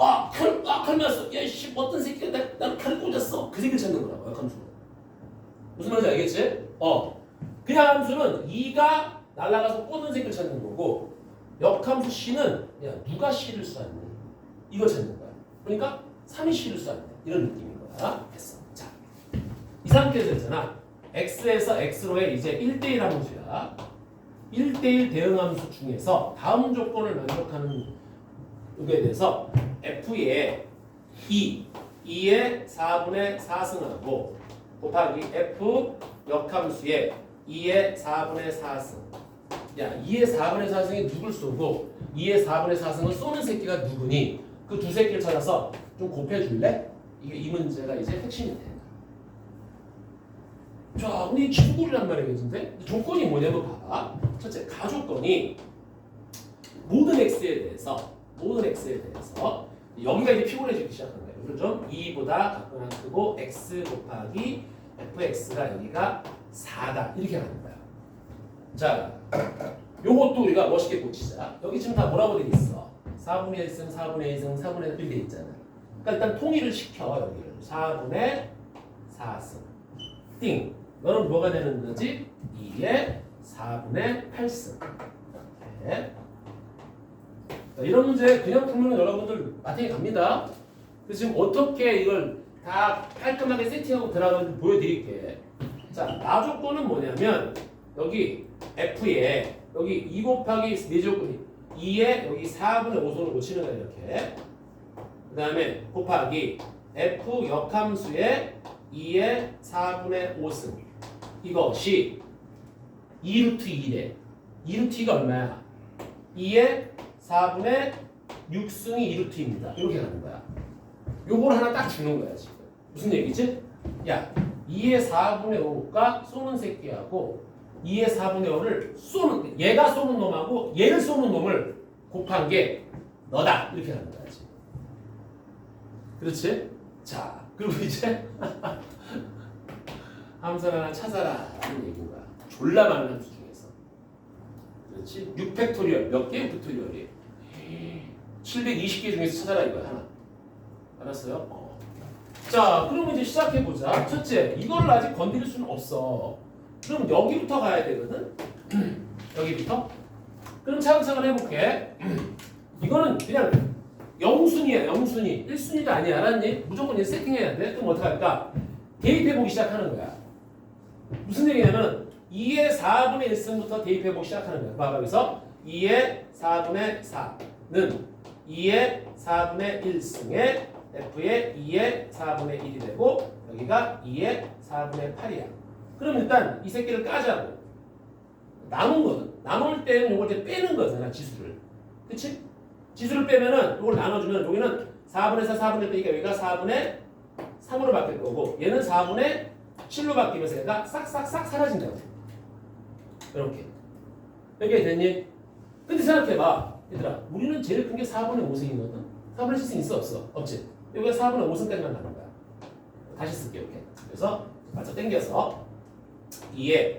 칼 맞았어. 야씨 어떤 새끼가 나를 칼을 꽂았어. 그 새끼를 찾는 거라고 역함수는. 무슨 말인지 알겠지? 그냥 함수는 2가 날아가서 꽂은 새끼를 찾는 거고 역함수 C는 야 누가 C를 쏘았니? 이걸 찾는 거야. 그러니까 3이 C를 쏘았네. 이런 느낌인 거야. 됐어. 자, 이 상태에서 있잖아. X에서 X로의 이제 1대1 함수야. 1대1 대응함수 중에서 다음 조건을 만족하는 요에 대해서 F의 2의 4분의 4승하고 곱하기 F 역함수의 2의 4분의 4승. 야, 2의 4분의 4승이 누굴 쏘고 2의 4분의 4승을 쏘는 새끼가 누구니? 그 두 새끼를 찾아서 좀 곱해줄래? 이게 이 문제가 이제 핵심이 돼. 자, 근데 이 기술이란 말이겠는데 조건이 뭐냐면 봐봐. 첫째, 가조건이 모든 x에 대해서 여기가 이제 피곤해지기 시작한 거예요. 그래서 좀 2보다 각각 크고 x 곱하기 fx가 여기가 4다 이렇게 가는 거야. 자, 요것도 우리가 멋있게 고치자. 여기 지금 다 뭐라고 되어 있어? 4분의 1승, 4분의 2승, 4분의 1 되어 있잖아. 그러니까 일단 통일을 시켜 여기를 4분의 4승. 띵. 너는 뭐가 되는 거지? 2의 4분의 8승. 네. 이런 문제 그냥 풀면 여러분들 마탱이 갑니다. 그래서 지금 어떻게 이걸 다 깔끔하게 세팅하고 들어가는지 보여드릴게. 자, 나조건은 뭐냐면 여기 F에 여기 2 곱하기 4조건이 2에 여기 4분의 5승을 고치는 거야 이렇게. 그 다음에 곱하기 F 역함수의 2의 4분의 5승. 이것이 2루트 2래. 2루트 2가 얼마야? 2의 4분의 6승이 2루트입니다. 이렇게 가는 거야. 요걸 하나 딱 주는 거야 지금. 무슨 얘기지? 야, 2의 4분의 5가 쏘는 새끼하고 2의 4분의 5를 쏘는 얘가 쏘는 놈하고 얘를 쏘는 놈을 곱한 게 너다. 이렇게 가는 거야 지금. 그렇지? 자, 그리고 이제 함수를 하나 찾아라 하는 얘기인 거야. 졸라 많은 함수 중에서. 그렇지? 6팩토리얼 몇 개의 팩토리얼이? 720개 중에서 찾아라 이거야 하나. 알았어요? 자, 그럼 이제 시작해 보자. 첫째, 이걸 아직 건드릴 수는 없어. 그럼 여기부터 가야 되거든. 여기부터. 그럼 차근차근 해볼게. 이거는 그냥 0순위야, 0순위. 1순위가 아니야, 알았니? 무조건 이제 세팅해야 돼. 그럼 어떡할까? 대입해보기 시작하는 거야. 무슨 얘기냐면 2의 4분의 1승부터 대입해보기 시작하는 거야. 봐봐, 여기서 2의 4분의 4는 2의 4분의 1승에 F의 2의 4분의 1이 되고 여기가 2의 4분의 8이야. 그럼 일단 이 새끼를 까자고. 나눈 거든. 나눌 때는 이걸 이제 빼는 거잖아, 지수를. 그치? 지수를 빼면은 이걸 나눠주면 여기는 4분의 4, 4분의 1 빼니까 여기가 4분의 3으로 바뀔 거고 얘는 4분의 7로 바뀌면서 얘가 싹싹싹 사라진다고. 이렇게. 이게 됐니? 근데 생각해봐. 얘들아, 우리는 제일 큰 게 4분의 5승이거든? 4분의 7승 있어? 없어? 없지? 여기가 4분의 5승까지만 가는 거야. 다시 쓸게, 이렇게. 그래서 맞춰 당겨서 2의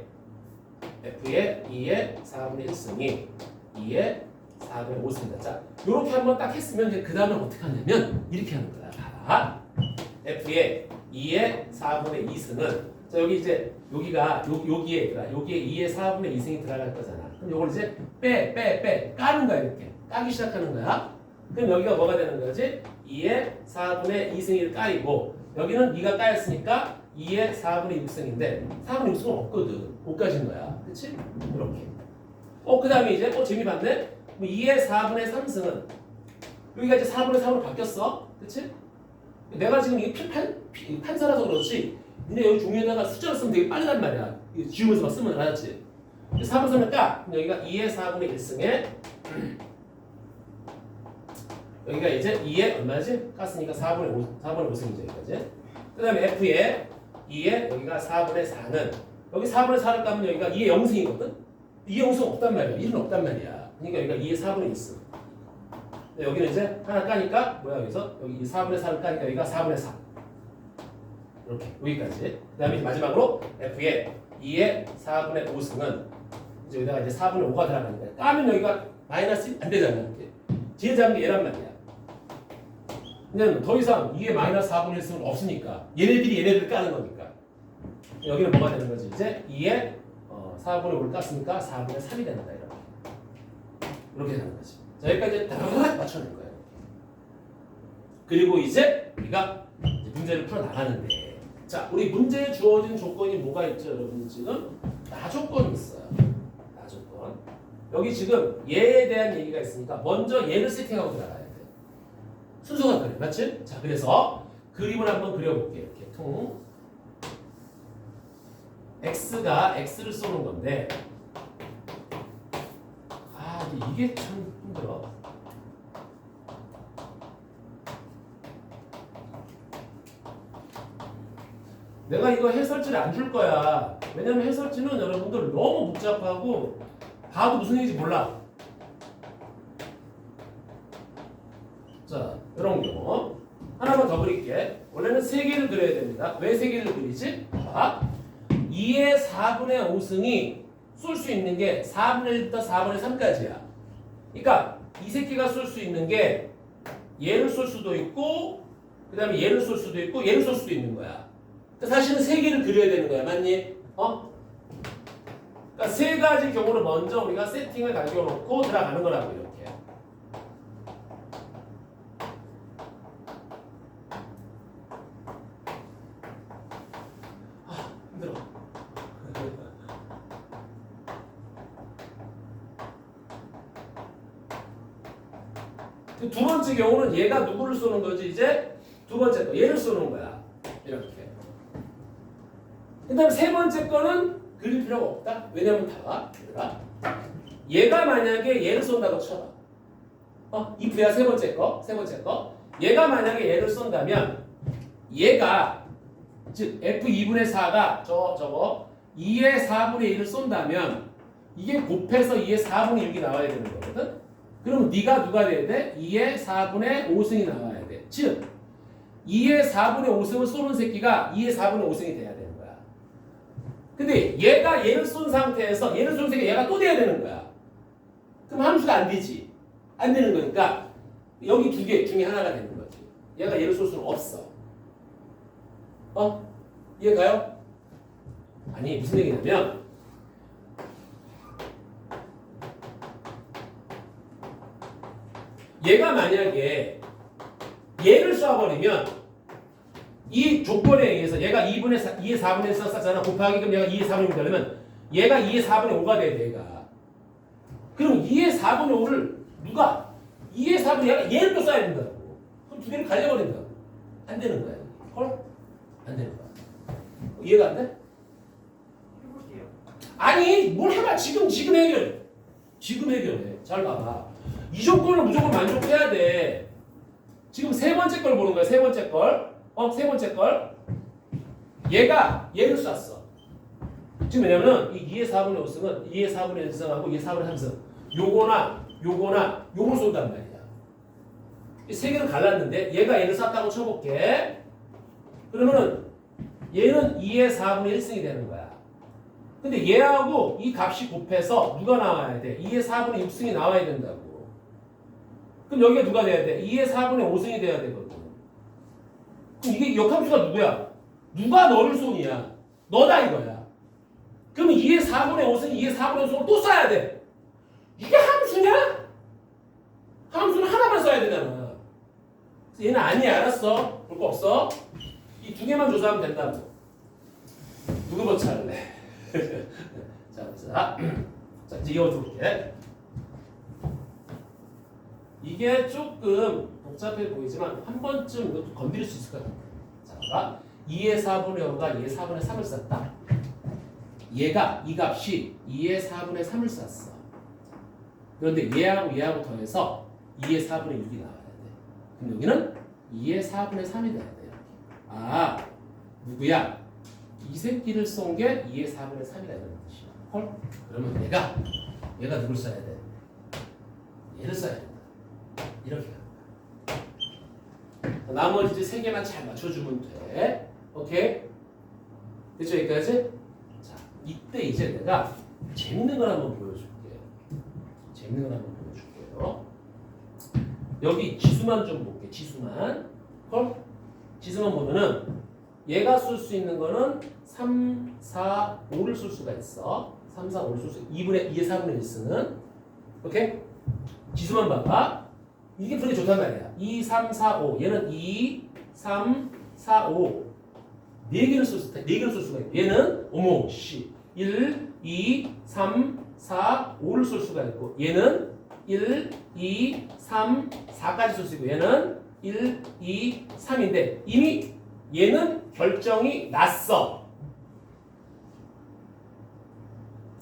F의 2의 4분의 1승이 2의 4분의 5승이다. 자, 요렇게 한번 딱 했으면 그 다음에 어떻게 하냐면 이렇게 하는 거야. 봐봐. F의 2의 4분의 2승은 자, 여기 이제 여기가 여기에 2의 4분의 2승이 들어갈 거잖아. 그럼 요걸 이제 빼 까는 거야. 이렇게 까기 시작하는 거야. 그럼 여기가 뭐가 되는 거지? 2의 4분의 2승을 까이고 여기는 2가 까였으니까 2의 4분의 6승인데 4분의 6승은 없거든. 못 가진 거야. 그치? 이렇게. 그 다음에 이제 재미 봤네? 2의 4분의 3승은 여기가 이제 4분의 3으로 바뀌었어. 그치? 내가 지금 이게 판사라서 그렇지 근데 여기 종이에다가 숫자를 쓰면 되게 빠르단 말이야. 지우면서 막 쓰면 알았지? 4분의 3을 까. 여기가 2의 4분의 1승에 여기가 이제 2의 얼마지? 깠으니까 4분의 5승이죠. 여기까지. 그 다음에 F에 2의 여기가 4분의 4는 여기 4분의 4를 까면 여기가 2의 0승이거든? 2의 0승 없단 말이야. 1은 없단 말이야. 그러니까 여기가 2의 4분의 1승. 여기는 이제 하나 까니까 뭐야 여기서 여기 4분의 4를 까니까 여기가 4분의 4. 이렇게 여기까지. 그 다음에 마지막으로 F의 2의 4분의 5승은 이제 여기다가 이제 4분의 5가 들어가니까 까면 여기가 마이너스 안 되잖아. 이렇게. 뒤에 잡은 게 얘란 말이야. 왜냐면 더 이상 2의 마이너스 4분의 1승은 없으니까 얘네들이 얘네들 까는 거니까 여기는 뭐가 되는 거지? 이제 2의 4분의 5를 깠으니까 4분의 3이 된다 이렇게 되는 거지. 자 여기까지 딱 맞춰낸 거예요. 그리고 이제 우리가 문제를 풀어 나가는데 자 우리 문제에 주어진 조건이 뭐가 있죠 여러분? 지금 나 조건이 있어요. 나 조건. 여기 지금 얘에 대한 얘기가 있으니까 먼저 얘를 세팅하고 들어가야 돼. 순서가 그래, 맞지? 자, 그래서 그림을 한번 그려볼게요. 이렇게 통 x가 x를 쏘는 건데, 아, 이게 참 힘들어. 내가 이거 해설지를 안 줄 거야. 왜냐면 해설지는 여러분들 너무 복잡하고 봐도 무슨 얘기인지 몰라. 자, 이런 경우 하나만 더 그릴게. 원래는 3개를 그려야 됩니다. 왜 3개를 그리지? 자, 2의 4분의 5승이 쏠 수 있는 게 4분의 1부터 4분의 3까지야. 그러니까 이 새끼가 쏠 수 있는 게 얘를 쏠 수도 있고 그 다음에 얘를 쏠 수도 있고 얘를 쏠 수도 있는 거야. 그러니까 사실은 3개를 그려야 되는 거야. 맞니? 그러니까 3가지 경우를 먼저 우리가 세팅을 가지고 놓고 들어가는 거라고 이렇게. 힘들어. 두 번째 경우는 얘가 누구를 쏘는 거지? 이제 두 번째 거 얘를 쏘는 거야. 이렇게. 그 다음에 세 번째 거는 그릴 필요가 없다. 왜냐면 봐봐. 얘가 만약에 얘를 쏜다고 쳐봐. if야 세 번째 거. 얘가 만약에 얘를 쏜다면 얘가 즉 f2분의 4가 저거 2의 4분의 1을 쏜다면 이게 곱해서 2의 4분의 6이 나와야 되는 거거든. 그럼 네가 누가 돼야 돼? 2의 4분의 5승이 나와야 돼. 즉 2의 4분의 5승을 쏘는 새끼가 2의 4분의 5승이 돼야 되는 거야. 근데 얘가 얘를 쏜 상태에서 얘를 쏜 새끼가 얘가 또 돼야 되는 거야. 그럼 함수가 안 되지. 안 되는 거니까 여기 두 개 중에 하나가 되는 거지. 얘가 얘를 쏠 수는 없어. 이해가요? 아니 무슨 얘기냐면 얘가 만약에 얘를 쏴버리면 이 조건에 의해서 얘가 2의 4분의 1 썼잖아. 곱하기 그럼 얘가 2의 4분의 1이 되려면 얘가 2의 4분의 5가 돼야 돼. 얘가. 그럼 2의 4분의 5를 누가 2의 4분의 얘가 얘를 또 쏴야 된다고. 그럼 두 개를 갈려버린다고. 안 되는 거야. 헐? 안 되는 거야. 이해가 안 돼? 해볼게요. 아니 뭘 해봐. 지금 해결. 지금 해결해. 잘 봐봐. 이 조건을 무조건 만족해야 돼. 지금 세 번째 걸 보는 거야. 세 번째 걸. 세 번째 걸. 얘가 얘를 쐈어. 지금 왜냐면 이 2의 4분의 5승은 2의 4분의 1승하고 2의 4분의 3승. 요거나 요걸 쏜단 말이야. 이 세 개를 갈랐는데 얘가 얘를 쐈다고 쳐볼게. 그러면은 얘는 2의 4분의 1승이 되는 거야. 근데 얘하고 이 값이 곱해서 누가 나와야 돼? 2의 4분의 6승이 나와야 된다고. 그럼 여기가 누가 돼야 돼? 2의 4분의 5승이 돼야 되거든. 그럼 이게 역함수가 누구야? 누가 너를 쏘냐? 너다 이거야. 그러면 2의 4분의 5승, 2의 4분의 5승을 또 써야 돼. 이게 함수냐? 함수는 하나만 써야 되잖아. 그래서 얘는 아니야. 알았어. 볼 거 없어. 이 두 개만 조사하면 된다고. 누구 버차할래? 자, 이제 이어줄게. 이게 조금 복잡해 보이지만 한 번쯤 이것도 건드릴 수 있을 것 같아요. 자, 2의 4분의 5가 2의 4분의 3을 쐈다. 얘가 이 값이 2의 4분의 3을 쐈어. 그런데 얘하고 더해서 2의 4분의 6이 나와야 돼. 그럼 여기는 2의 4분의 3이 돼야 돼. 아, 누구야? 이 새끼를 쏜 게 2의 4분의 3이라는 뜻이야. 헐? 그러면 얘가 누굴 써야 돼? 얘를 써야 된다. 이렇게 가는 거야. 나머지 이제 세 개만 잘 맞춰주면 돼. 오케이? 됐죠? 여기까지? 자, 이때 이제 내가 재밌는 걸 한번 보여줄게요. 재밌는 걸 한번 보여줄게요. 여기 지수만 좀 볼게. 지수만. 콜? 지수만 보면은 얘가 쓸 수 있는 거는 3, 4, 5를 쓸 수가 있어. 3, 4, 5를 쓸 수 있어. 2의 4분의 1 쓰는. 오케이? 지수만 봐봐. 이게 그렇게 좋단 말이야. 2, 3, 4, 5. 얘는 2, 3, 4, 5. 4개를 쓸 수가 있고. 얘는 어머 씨. 1, 2, 3, 4, 5를 쓸 수가 있고. 얘는 1, 2, 3, 4까지 쓸 수 있고. 얘는 1, 2, 3인데 이미 얘는 결정이 났어.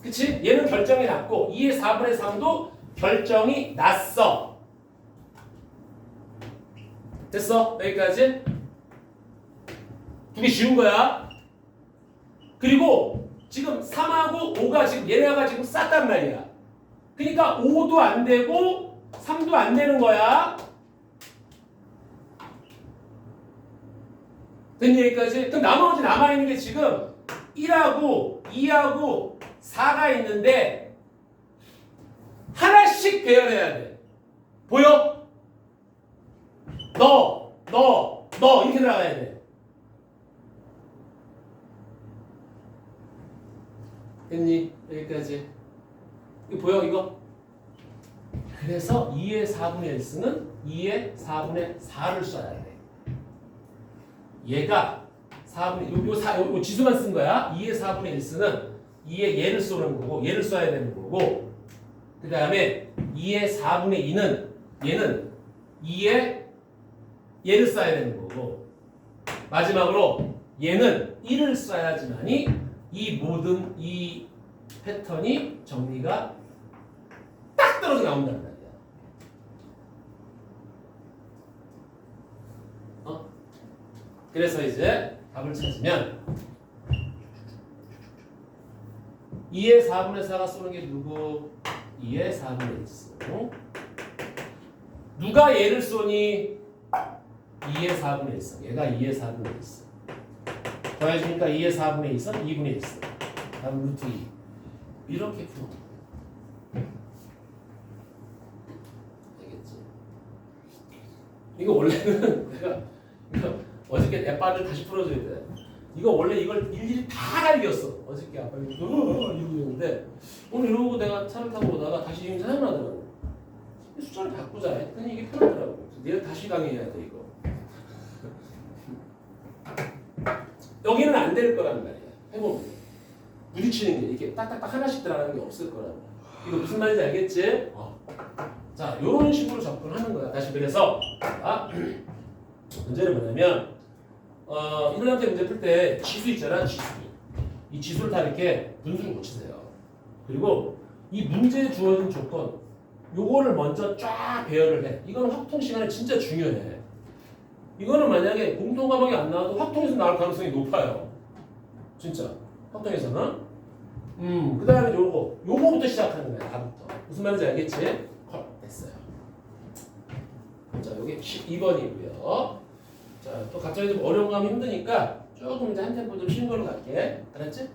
그치? 얘는 결정이 났고 2의 4분의 3도 결정이 났어. 됐어? 여기까지? 두 개 지운 거야. 그리고 지금 3하고 5가 지금 얘네가 지금 쌌단 말이야. 그러니까 5도 안 되고 3도 안 되는 거야. 된 얘기까지? 그럼 나머지 남아있는 게 지금 1하고 2하고 4가 있는데 하나씩 배열해야 돼. 보여? 너 이렇게 들어가야 돼. 됐니? 여기까지. 이거 보여 이거? 그래서 2의 4분의 1쓰는 2의 4분의 4를 써야 돼. 얘가 4분의 요 지수만 쓴 거야. 2의 4분의 1쓰는 2의 얘를 쏘는 거고 얘를 써야 되는 거고 그 다음에 2의 4분의 2는 얘는 2의 얘를 써야 되는 거고 마지막으로 얘는 1을 써야지만이 이 모든 이 패턴이 정리가 딱 떨어져 나온다는 말이야. 그래서 이제 답을 찾으면 2의 4분의 4가 쏘는 게 누구? 2의 4분의 1 쏘. 누가 얘를 쏘니? 2의 4분의 1 쏘. 얘가 2의 4분의 1 쏘. 더해주니까 2의 4분의 2 쏘, 2분의 1 쏘. 다음 루트 2. 이렇게 풀어. 알겠지? 이거 원래는 내가 어저께 아빠를 다시 풀어줘야 돼. 이거 원래 이걸 일일이 다 갈겼어. 어저께 아빠 이러고 있는데 오늘 이러고 내가 차를 타고 오다가 다시 지금 생각나더라고. 숫자를 바꾸자 했더니 이게 편하더라고. 내일 다시 강의해야 돼 이거. 여기는 안 될 거란 말이야. 해보면 부딪히는 게 이렇게 딱딱딱 하나씩 들어가는 게 없을 거란 말이야. 이거 무슨 말인지 알겠지? 자, 이런 식으로 접근하는 거야. 다시 그래서 문제는 뭐냐면 이분한테 문제 풀 때 지수 있잖아. 지수. 이 지수를 다 이렇게 분수를 고치세요. 그리고 이 문제에 주어진 조건 요거를 먼저 쫙 배열을 해. 이거는 확통 시간에 진짜 중요해. 이거는 만약에 공통 과목이 안 나와도 확통에서 나올 가능성이 높아요. 진짜 확통에서는. 그 다음에 요거부터 시작하는 거야. 다부터. 무슨 말인지 알겠지? 헐, 됐어요. 자, 여기 12번이고요. 자, 또 갑자기 좀 어려운 거 하면 힘드니까 조금 이제 한 템포 좀 쉬운 걸로 갈게. 알았지?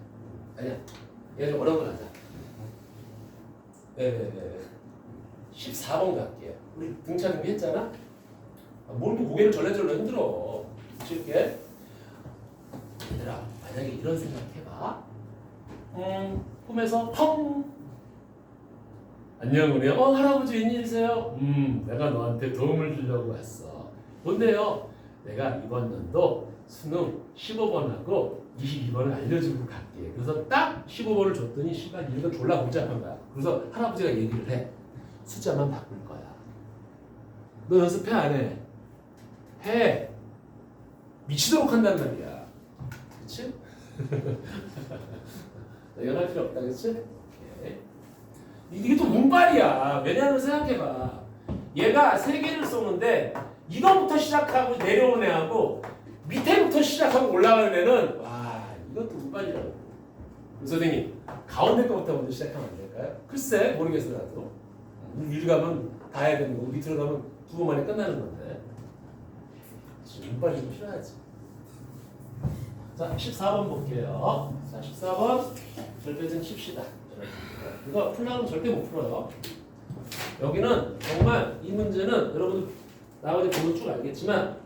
아니야. 얘 좀 어려운 거 가자. 네. 14번 갈게요. 우리 등차 준비했잖아? 뭘 또 고개를 절레절레 흔들어. 칠게. 얘들아, 만약에 이런 생각 해봐. 꿈에서 펑! 안녕, 은혜요. 할아버지 웬일이세요? 내가 너한테 도움을 주려고 왔어. 뭔데요? 내가 이번 연도 수능 15번하고 22번을 알려주고 갈게. 그래서 딱 15번을 줬더니 시간 이유가 졸라 복잡한 거야. 그래서 할아버지가 얘기를 해. 숫자만 바꿀 거야. 너 연습해 안 해? 해. 미치도록 한단 말이야. 그치? 연할 필요 없다. 그치? 오케이. 이게 또 운빨이야. 왜냐하면 생각해봐. 얘가 3개를 쏘는데 이거부터 시작하고 내려오는 애하고 밑에부터 시작하고 올라가는 애는 와 이것도 운빨이라고. 선생님 가운데 거부터 먼저 시작하면 안 될까요? 글쎄 모르겠어라도 위로 가면 다 해야 되는 거고 밑으로 가면 2번 만에 끝나는 건데 운빨이 좀 필요하지. 자 14번 볼게요. 자 14번 절대 좀 칩시다. 이거 풀라면 절대 못 풀어요. 여기는 정말 이 문제는 여러분들 나머지 보면 쭉 알겠지만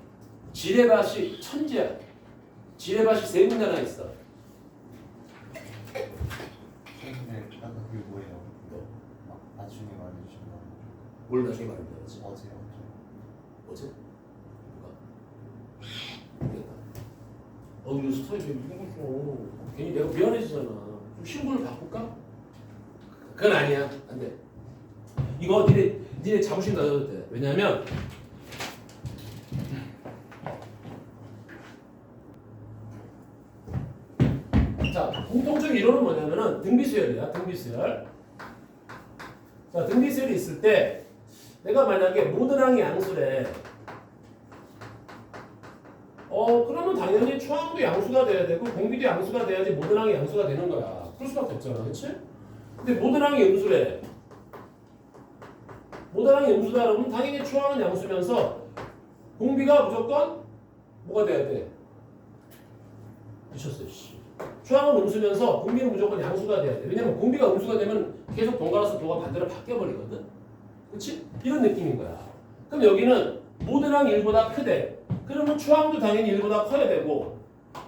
지뢰밭이 천재야. 지뢰밭이 세 군데나 있어. 근데 아까 그게 뭐예요? 나중에 말해주신다고. 뭘 나중에 말한다 그러지? 어제요. 어제? 누가? 모르겠다. 이거 스타일이 무슨 거 괜히 내가 미안해지잖아. 좀 쉬운 걸로 바꿀까? 그건 아니야. 안 돼. 이거 니네 자부심 가져도 돼. 왜냐면 자, 공통적인 이론은 뭐냐면은 등비수열이야. 등비수열. 자, 등비수열이 있을 때 내가 만약에 모든 항이 양수래. 그러면 당연히 초항도 양수가 돼야 되고 공비도 양수가 돼야지 모든 항이 양수가 되는 거야. 그럴 수밖에 없잖아. 그렇지? 근데 모든 항이 음수래. 모든 항이 음수다 그러면 당연히 초항은 양수면서 공비가 무조건 뭐가 돼야 돼? 미쳤어요. 씨. 초항은 음수면서 공비는 무조건 양수가 돼야 돼. 왜냐면 공비가 음수가 되면 계속 번갈아서 도가 반대로 바뀌어버리거든. 그렇지? 이런 느낌인 거야. 그럼 여기는 모든 항이 1보다 크대. 그러면 초항도 당연히 1보다 커야 되고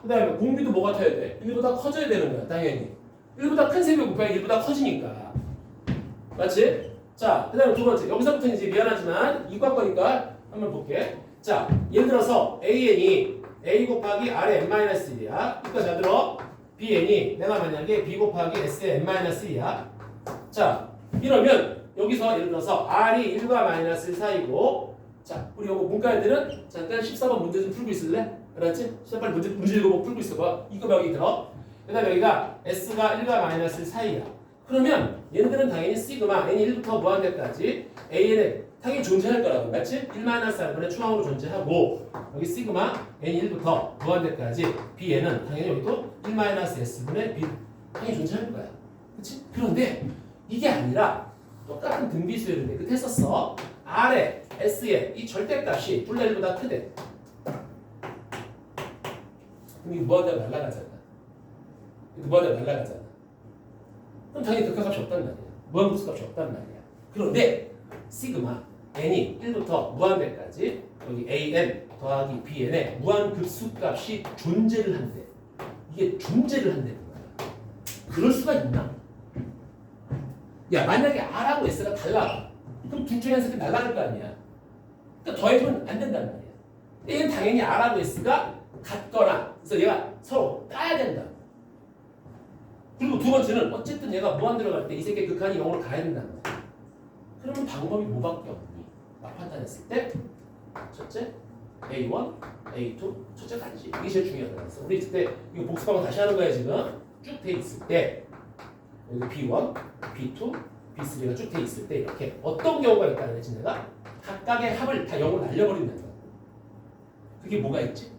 그 다음에 공비도 뭐가 커야 돼? 1보다 커져야 되는 거야. 당연히. 1보다 큰 세배 곱하기 1보다 커지니까. 맞지? 자, 그 다음에 두 번째. 여기서부터 이제 미안하지만 이과 거니까 한번 볼게. 자, 예를 들어서 AN이 A 곱하기 R의 n-1이야. 그러니까 잘 들어. BN이 내가 만약에 B 곱하기 S의 n-1이야. 자, 이러면 여기서 예를 들어서 R이 1과 마이너스 1 사이고 자, 우리 요거 문과애들은 잠깐 14번 문제 좀 풀고 있을래? 알았지? 14번 문제 읽어보고 풀고 있어봐. 이거 여기 들어. 그 다음에 여기가 S가 1과 마이너스 1 사이야. 그러면 얘네들은 당연히 시그마 n이 1부터 무한대까지 AN에 당연히 존재할 거라고. 맞지? 1-R분의 초항으로 존재하고 여기 시그마 n이 1부터 무한대까지 BN은 당연히 여기도 1-S분의 B 당연히 존재할 거야. 그치? 그런데 이게 아니라 똑같은 등비수열인데 그때 했었어. R의 S의 이 절대값이 둘 다 1보다 크대. 그럼 이거 무한대로 날아가잖아. 이거 무한대로 날아가잖아. 그럼 당연히 극한값이 없단 말이야. 무한급수값이 없단 말이야. 그런데 시그마 n이 1부터 무한대까지 여기 an 더하기 bn의 무한급수값이 존재를 한대. 이게 존재를 한다는 거야. 그럴 수가 있나? 야, 만약에 R하고 S가 달라. 그럼 둘 중에 한 셋이 날아갈 거 아니야. 그러니까 더해주면 안 된단 말이야. 얘는 당연히 R하고 S가 같거나 그래서 얘가 서로 따야 된다. 그리고 두 번째는 어쨌든 얘가 무한 들어갈 때 이 새끼 극한이 0으로 가야 된다는 거야. 그러면 방법이 뭐밖에 없니? 막 판단했을 때 첫째 A1, A2 첫째 간지 이게 제일 중요한 거였어. 우리 그때 이거 복습하고 다시 하는 거야 지금. 쭉 돼 있을 때 여기 B1, B2, B3가 쭉 돼 있을 때 이렇게 어떤 경우가 있다는 거지 내가 각각의 합을 다 0으로 날려버린다는 거야. 그게 뭐가 있지?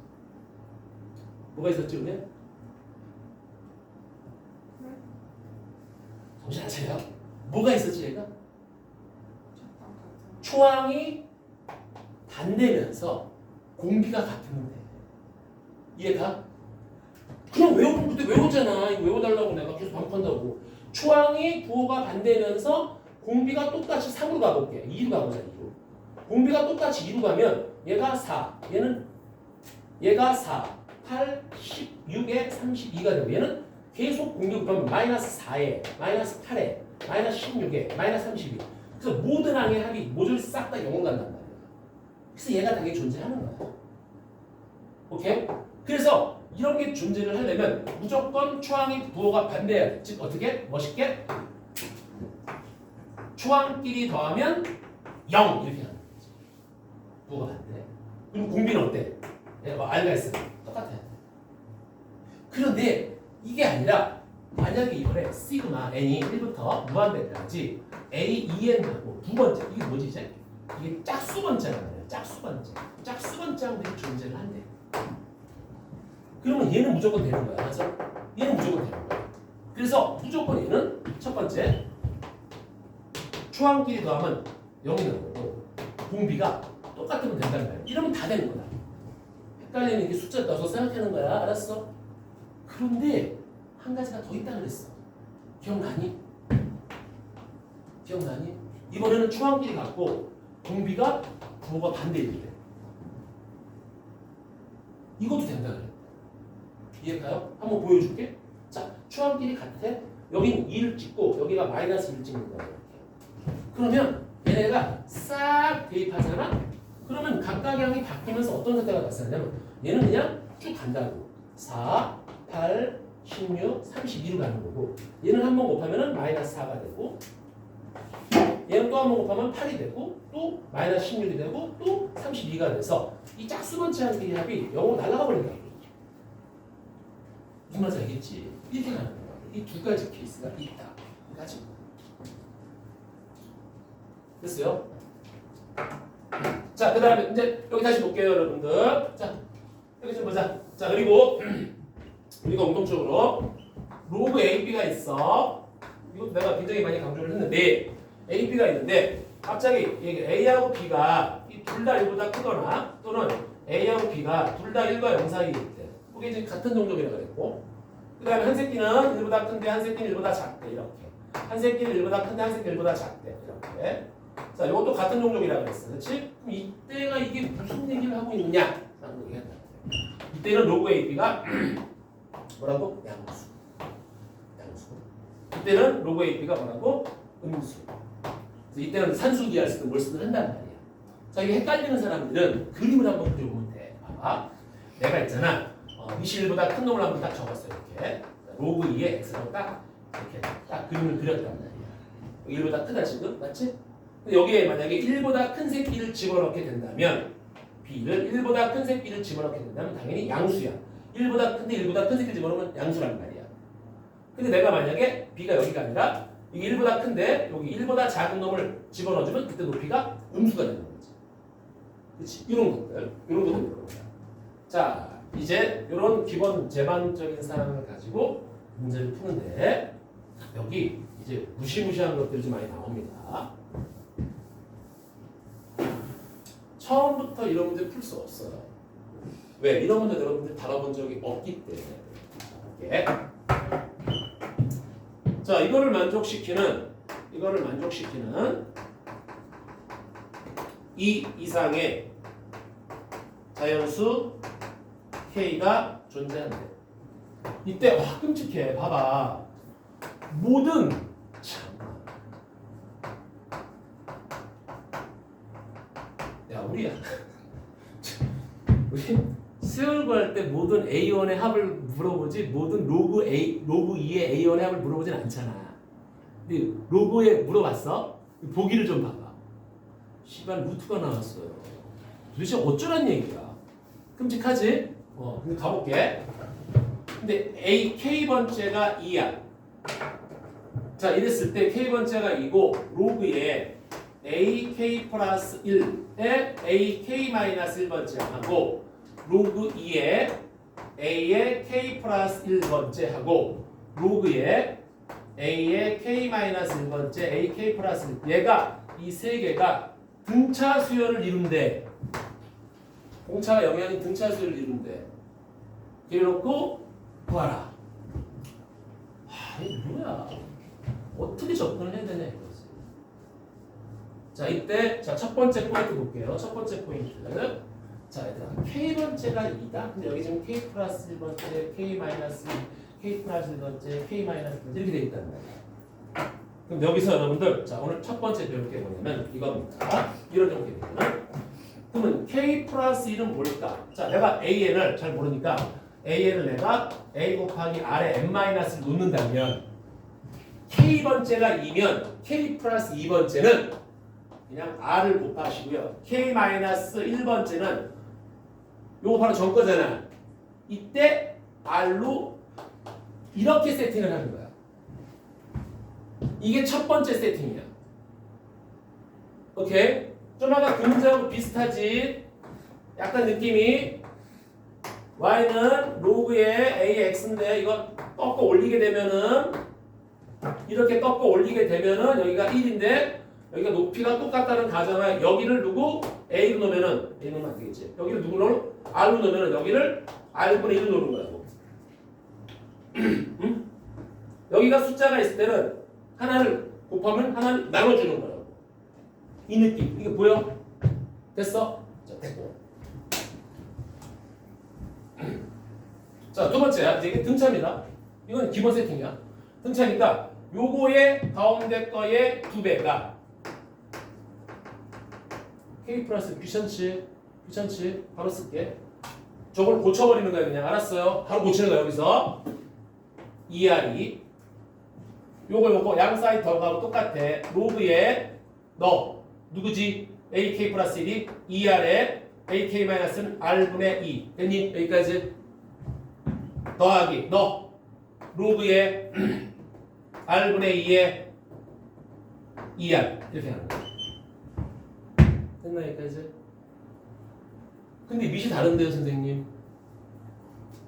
뭐가 있었지 그냥? 정신 안 차려? 뭐가 있었지 얘가? 초항이 반대면서 공비가 같은데 이해가? 그럼 그때 외우잖아. 이거 외워달라고 내가 계속 반복한다고. 초항이 부호가 반대면서 공비가 똑같이 3으로 가볼게. 2로 가보자. 2로. 공비가 똑같이 2로 가면 얘가 4, 얘가 4, 8, 16에 32가 되고 얘는 계속 공격을 그러면 마이너스 4에 마이너스 8에 마이너스 16에 마이너스 32. 그래서 모든 항의 합이 모조리 싹 다 0으로 간단 말이야. 그래서 얘가 당연히 존재하는 거야. 오케이? 그래서 이런 게 존재를 하려면 무조건 초항의 부호가 반대해야 돼. 즉 어떻게? 멋있게 초항끼리 더하면 0 이렇게 하는 거지. 부호가 반대. 그럼 공비는 어때? R가 있으면 똑같아야 돼. 그런데 이게 아니라 만약에 이번에 시그마 n이 1부터 무한대까지 a, 2n하고 두 번째 이게 뭐지 이제? 이게 짝수번째란 말이야. 짝수번째. 짝수번째하고 존재를 한대. 그러면 얘는 무조건 되는 거야. 맞아? 얘는 무조건 되는 거야. 그래서 무조건 얘는 첫 번째 초항끼리 더하면 0이 되는 거고 공비가 똑같으면 된다는 거야. 이러면 다 되는 거야. 헷갈리는 게 숫자 넣어서 생각하는 거야. 알았어? 그런데 한 가지가 더 있다 그랬어. 기억나니? 기억나니? 이번에는 초항끼리 같고 공비가 부호가 반대일 때. 이것도 된다 그래. 이해가요? 한번 보여줄게. 자, 추함끼리 같아. 여긴 2를 찍고 여기가 마이너스 1을 찍는 거야. 그러면 얘네가 싹 대입하잖아? 그러면 각각의 항이 바뀌면서 어떤 상태가 나타나냐면 얘는 그냥 쭉 간다고. 4, 8, 16, 32로 가는 거고 얘는 한 번 곱하면 마이너스 4가 되고 얘는 또 한 번 곱하면 8이 되고 또 마이너스 16이 되고 또 32가 돼서 이 짝수번째 항끼리 합이 0으로 날아가 버린다고. 무슨 말인지 알겠지? 이렇게 가는 거야. 이 두 가지 케이스가 있다. 두 가지. 됐어요? 자, 그 다음에 이제 여기 다시 볼게요, 여러분들. 자, 여기 좀 보자. 자, 그리고 우리가 공통적으로 로그 AB가 있어. 이것도 내가 굉장히 많이 강조를 했는데 AB가 있는데 갑자기 A하고 B가 둘 다 1보다 크거나 또는 A하고 B가 둘 다 1과 0 사이일 때 그게 이제 같은 종족이라고 그랬고 그 다음에 한 새끼는 1보다 큰데 한 새끼는 1보다 작대 이렇게 한 새끼는 1보다 큰데 한 새끼는 1보다 작대 이렇게 자 이것도 같은 종족이라고 그랬어 그렇지? 그럼 이때가 이게 무슨 얘기를 하고 있느냐 라는 얘기한다 이때는 로그 AB가 뭐라고? 양수 이때는 로그 AB가 뭐라고? 음수 그래서 이때는 산수기할 수도 뭘 쓰든 한단 말이야 자 이게 헷갈리는 사람들은 그림을 한번 그려보면 돼 봐봐 내가 있잖아 21보다 큰 놈을 한번 딱 적었어 이렇게 로그 2의 x라고 딱 이렇게 딱 그림을 그렸단 말이야 1보다 크다 지금 맞지? 근데 여기에 만약에 1보다 큰 새끼를 집어넣게 된다면 b를 1보다 큰 새끼를 집어넣게 된다면 당연히 양수야 1보다 큰데 1보다 큰 새끼를 집어넣으면 양수란 말이야 근데 내가 만약에 b가 여기가 아니라 이게 1보다 큰데 여기 1보다 작은 놈을 집어넣어주면 그때 높이가 음수가 되는 거지 그렇지? 이런 것들 이런 거야 자 이제 이런 기본 제반적인 사항을 가지고 문제를 푸는데 여기 이제 무시무시한 것들이 좀 많이 나옵니다. 처음부터 이런 문제 풀 수 없어요. 왜? 이런 문제 여러분들 다뤄본 적이 없기 때문에. 자 이거를 만족시키는 이 이상의 자연수 K가 존재한대. 이때 와 끔찍해. 봐봐. 모든 야 우리 수열 구할 때 모든 A1의 합을 물어보지 모든 로그 2의 A1의 합을 물어보진 않잖아. 근데 로그에 물어봤어? 보기를 좀 봐봐. 씨발 루트가 나왔어요. 도대체 어쩌란 얘기야? 끔찍하지? 근데 가볼게. 근데 K번째가 2야. 자, 이랬을 때 K번째가 2고 로그에 AK 플러스 1에 AK 마이너스 1번째 하고 로그 2에 A의 K 플러스 1번째 하고 로그에 A의 K 마이너스 1번째 AK 플러스 1 얘가 이 세 개가 등차 수열을 이룬대. 공차가 영향이 등차 수열을 이룬대. 이래놓고 구하라. 이게 뭐야? 어떻게 접근을 해야 되냐 이거지. 자 이때 첫 번째 포인트 볼게요. 첫 번째 포인트. 자 얘들아 K번째가 2다. 근데 여기 지금 K 플러스 1번째, K 마이너스 1, K 플러스 1번째, K 마이너스 1번째 이렇게 돼 있단 말이야. 그럼 여기서 여러분들 자 오늘 첫 번째 배울 게 뭐냐면 이겁니다. 이런 형태거든요. 그러면 K 플러스 1은 뭘까? 자 내가 AN을 잘 모르니까 AN을 내가 A 곱하기 R에 N-를 놓는다면 K번째가 2면 K 플러스 2번째는 그냥 R을 곱하시고요. K 마이너스 1번째는 요거 바로 전 거잖아. 이때 R로 이렇게 세팅을 하는 거야. 이게 첫 번째 세팅이야. 오케이? 좀 아까 그 문제하고 비슷하지? 약간 느낌이 Y는 로그의 AX인데 이거 꺾어 올리게 되면은 이렇게 꺾어 올리게 되면은 여기가 1인데 여기가 높이가 똑같다는 가정하에 여기를 누구 A로 놓으면은 A 놓으면 안 되겠지. 여기를 누구 놓을 R로 놓으면은 여기를 R분의 1로 놓는 거라고. 응? 여기가 숫자가 있을 때는 하나를 곱하면 하나를 나눠주는 거라고. 이 느낌. 이게 보여? 됐어? 자, 됐고. 자, 두 번째 이게 등차입니다. 이건 기본 세팅이야. 등차니까 요거의 가운데 거의 2배가 K 플러스 귀찮지 바로 쓸게. 저걸 고쳐버리는 거야 그냥. 알았어요? 바로 고치는 거야 여기서. ER이 요거 양 사이드 더하고 똑같아. 로그에 너 누구지? AK 플러스 1이 ER에 AK 마이너스는 R분의 2 됐니? 여기까지. 더하기 너 로그에 R분의 2에 ER 이렇게 하는 거야. 됐나 여기까지? 근데 밑이 다른데요 선생님.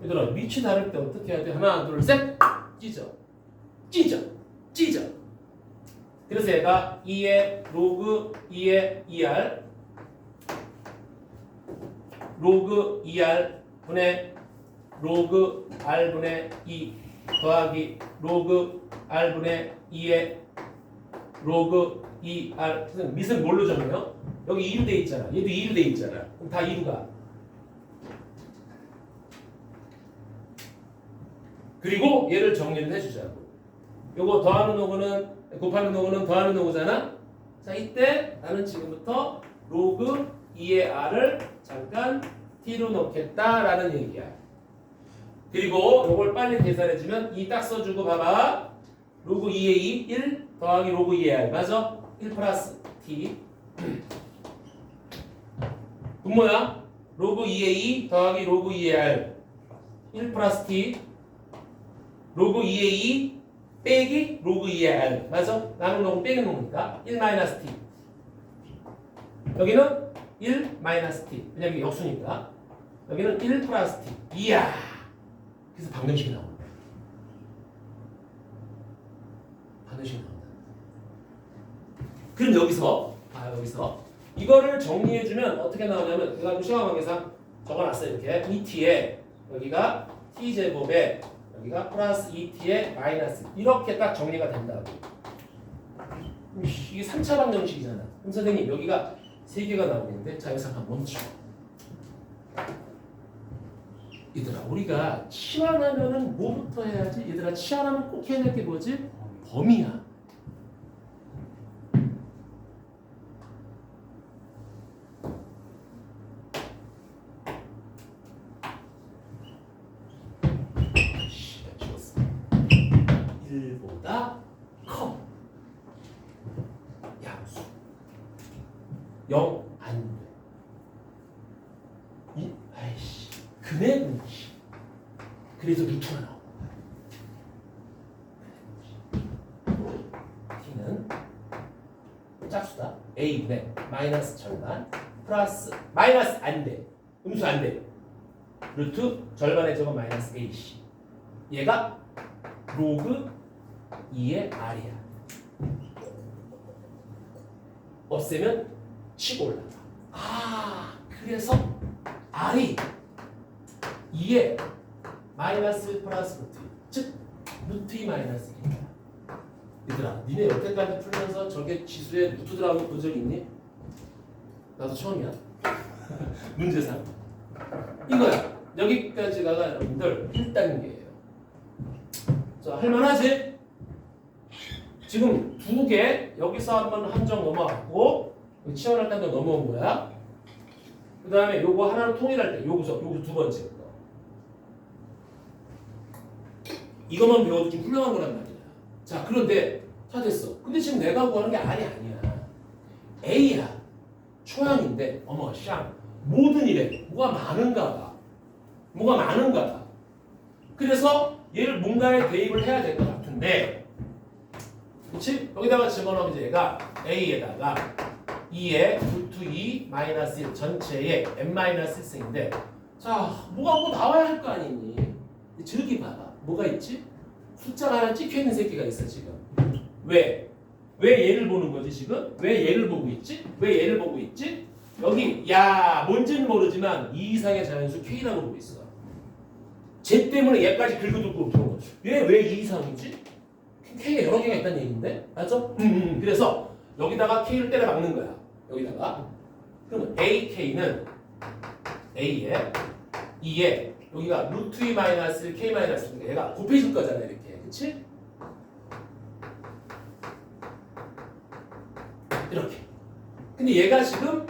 얘들아 밑이 다를 때 어떻게 해야 돼? 하나 둘 셋 찢어. 그래서 얘가 2의 로그 2의 ER 로그 ER 분의 로그 R분의 2 더하기 로그 R분의 2의 로그 2R. 선생님 밑은 뭘로 정해요? 여기 2로 돼 있잖아. 얘도 2로 돼 있잖아. 그럼 다 2로가. 그리고 얘를 정리를 해주자고. 요거 더하는 놈은 곱하는 놈은 더하는 놈이잖아. 자 이때 나는 지금부터 로그 2의 R을 잠깐 T로 넣겠다라는 얘기야. 그리고 요걸 빨리 계산해주면 2 딱 써주고 봐봐. 로그 2의 2 1 더하기 로그 2의 R 맞아? 1 플러스 T 분모야. 로그 2의 2 더하기 로그 2의 R 1 플러스 T 로그 2의 2 빼기 로그 2의 R 맞아? 나눈 놈은 빼기 놈이니까 1 마이너스 T. 여기는 1 마이너스 T 왜냐면 이게 역수니까. 여기는 1 플러스 T. 이야 그래서 방정식이 나온다. 방정식이 나온다. 그럼 여기서 이거를 정리해주면 어떻게 나오냐면 내가 시험 관계상 적어놨어요. 이렇게 2t에 여기가 t제곱에 여기가 플러스 2t에 마이너스 이렇게 딱 정리가 된다고. 이게 3차 방정식이잖아. 그럼 선생님 여기가 3개가 나오겠는데 자 여기서 한번 멈춰. 얘들아 우리가 치환하면은 뭐부터 해야지? 얘들아 치환하면 꼭 해야 될 게 뭐지? 범위야. 지웠어. 1보다 커. 양수. 0 안 돼. 아이씨. 근해분식. 그래서 루트가 나오는 거야. t는 짝수다. a분의 마이너스 절반 플러스 마이너스 안 돼. 음수 안 돼. 루트 절반의 제곱 마이너스 ac. 얘가 로그 2의 r이야. 없애면 치고 올라가. 아 그래서 r이 2의 마이너스 플러스 루트 즉 루트 2 마이너스 1이야. 얘들아 니네 여태까지 풀면서 저게 지수에 루트 들어가는 거 본 적 있니? 나도 처음이야. 문제상 이거야. 여기까지가 여러분들 1단계예요. 자 할만하지? 지금 2개 여기서 한번 함정 넘어갔고 치환할 때도 넘어온 거야. 그 다음에 요거 하나로 통일할 때 요거 두 번째 거 이것만 배워도 좀 훌륭한 거란 말이야. 자 그런데 다 됐어. 근데 지금 내가 구하는 게 R이 아니야. A야. 초형인데 어머 샹 모든 일에 뭐가 많은가 봐. 그래서 얘를 뭔가에 대입을 해야 될 것 같은데 그치? 여기다가 집어넣으면 이제 얘가 A에다가 2의 루트 2 마이너스 1 전체의 n-1승인데 자 뭐가 뭐 나와야 할 거 아니니. 저기 봐봐. 뭐가 있지? 숫자가 하나 찍혀있는 새끼가 있어 지금. 왜 얘를 보는 거지 지금? 왜 얘를 보고 있지? 여기 야 뭔지는 모르지만 2 이상의 자연수 K라고 보고 있어. 쟤 때문에 얘까지 긁어두고 들어온 거지. 왜 2 이상이지? K가 여러 개가 있다는 얘기인데? 맞죠? 그래서 여기다가 K를 때려 박는 거야. 여기다가. 그러면 AK는 A에 2에 여기가 루트 2 마이너스 k 마이너스 얘가 곱해질 거잖아 이렇게. 그치? 이렇게. 근데 얘가 지금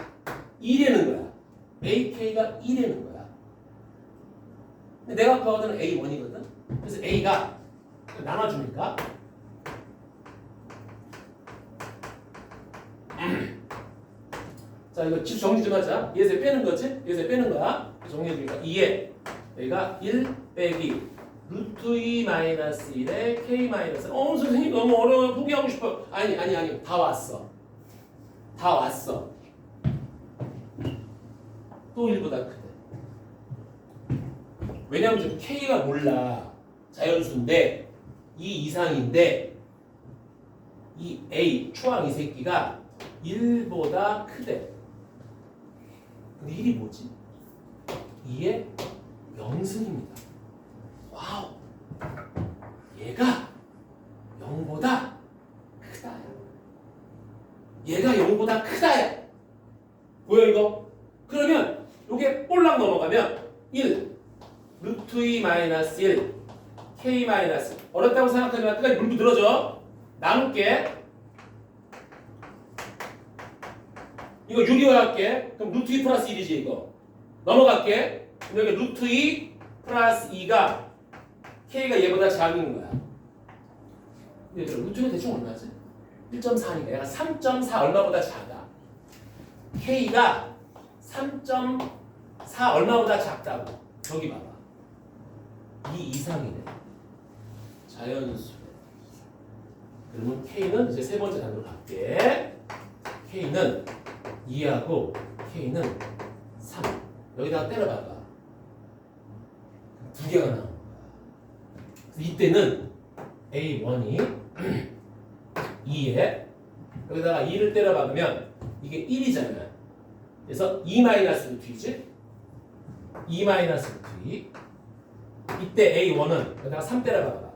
2라는 거야. ak가 2라는 거야. 근데 내가 구하거든 a1이거든. 그래서 a가 나눠주니까 자 이거 지수 정리 좀 하자. 얘에서 빼는 거지? 얘에서 빼는 거야. 정리해주니까 2에 여기가 1 빼기 루트 2 마이너스 1에 k 마이너스 선생님 너무 어려워요. 포기하고 싶어요. 아니 다 왔어. 다 왔어. 또 1보다 크대. 왜냐면 지금 k가 몰라. 자연수인데 2 이상인데 이 a 초항 이 새끼가 1보다 크대. 근데 1이 뭐지? 2의 영승입니다. 와우. 얘가 0보다 크다. 얘가 0보다 크다. 보여 이거? 그러면 요게 볼락 넘어가면 1 루트 2 마이너스 1 k 마이너스 어렵다고 생각하지만 끝까지 물고 들어줘. 나눌게. 이거 6이와 할게. 그럼 루트 2 플러스 1이지 이거. 넘어갈게. 여기 루트 2 플러스 2가 k가 얘보다 작은 거야. 근데 루트는 대충 얼마지? 1.4니까 얘가 3.4 얼마보다 작아. k가 3.4 얼마보다 작다고. 저기 봐봐. 2 이상이네. 자연수래. 그러면 k는 이제 세 번째 단계로 갈게. k는 2하고 k는 3. 여기다가 때려봐봐. 두 개가 나온 거야. 그래서 이때는 A1이 2에 여기다가 2를 때려박으면 이게 1이잖아. 그래서 2 마이너스 루트 2지? 2 마이너스 루트 2. 이때 A1은 여기다가 3 때려박아.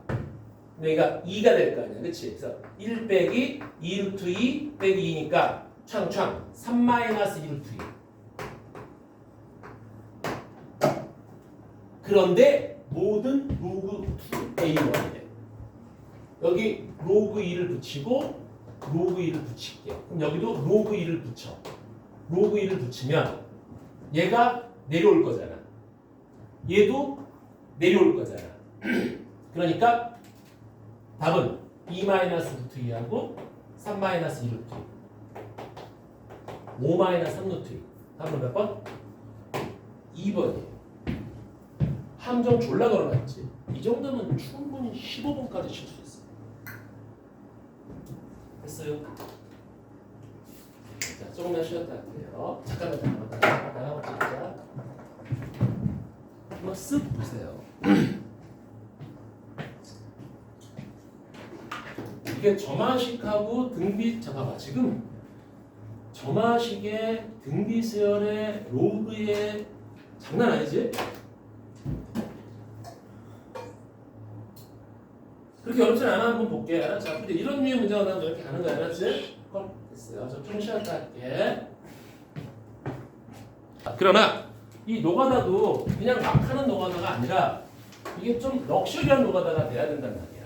여기가 2가 될 거 아니야. 그치? 그래서 1 빼기 2 루트 2 빼기 2니까 창 3 마이너스 2 루트 2. 그런데 모든 로그 2 A1이래. 여기 로그 2를 붙이고 로그 2를 붙일게. 그럼 여기도 로그 2를 붙여. 로그 2를 붙이면 얘가 내려올 거잖아. 얘도 내려올 거잖아. 그러니까 답은 2 마이너스 루트 2하고 3 마이너스 2 루트 2. 5 마이너스 3 루트 2. 답은 몇 번? 2번이에요. 함정 졸라 걸어놨지. 이 정도면 충분히 15번까지 칠 수 있어. 됐어요? 자, 조금만 쉬었다 할게요. 잠깐만 진짜. 한번 쓱 보세요. 이게 점화식하고 등비, 잠깐만 지금 점화식의 등비수열의 로그의 장난 아니지? 그렇게 어렵진 않아. 한번 볼게. 알았지? 근데 이런 류의 문제가 나면 이렇게 가는 거야. 알았지? 됐어요. 저 좀 쉬었다 할게. 그러나 이 노가다도 그냥 막 하는 노가다가 아니라 이게 좀 럭셔리한 노가다가 돼야 된단 말이야.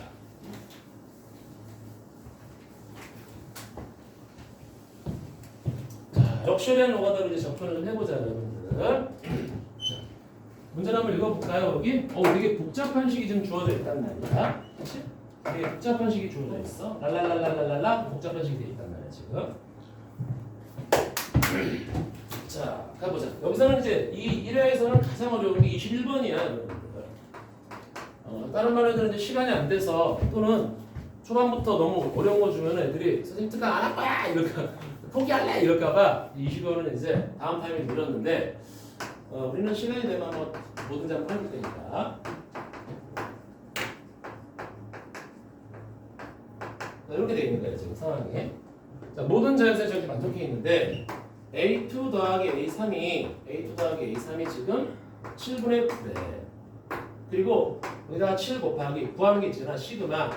자, 럭셔리한 노가다로 이제 접근을 좀 해보자, 여러분들. 자, 문제를 한번 읽어볼까요, 여기? 이게 복잡한 식이 지금 주어져 있단 말이야. 그치? 이게 복잡한 식이 주어져 있어. 랄랄랄랄랄라 복잡한 식이 돼 있단 말이야, 지금. 자, 가보자. 여기서는 이제 이 1회에서는 가장 어려운 게 21번이야, 여러분들. 다른 말로는 이제 시간이 안 돼서 또는 초반부터 너무 어려운 거 주면 애들이 선생님 특강 안 할 거야! 이럴까, 포기할래! 이럴까봐 20번은 이제 다음 타임에 미뤘는데 우리는 시간이 되면 뭐 뭐든지 한번 해볼 테니까. 자, 이렇게 돼 있는 거예요, 지금 상황이. 자, 모든 자연수에 저렇게 만족해 있는데 A2 더하기 A3이 지금 7분의 9래. 그리고 여기다가 7 곱하기 구하는 게 있잖아. 시그마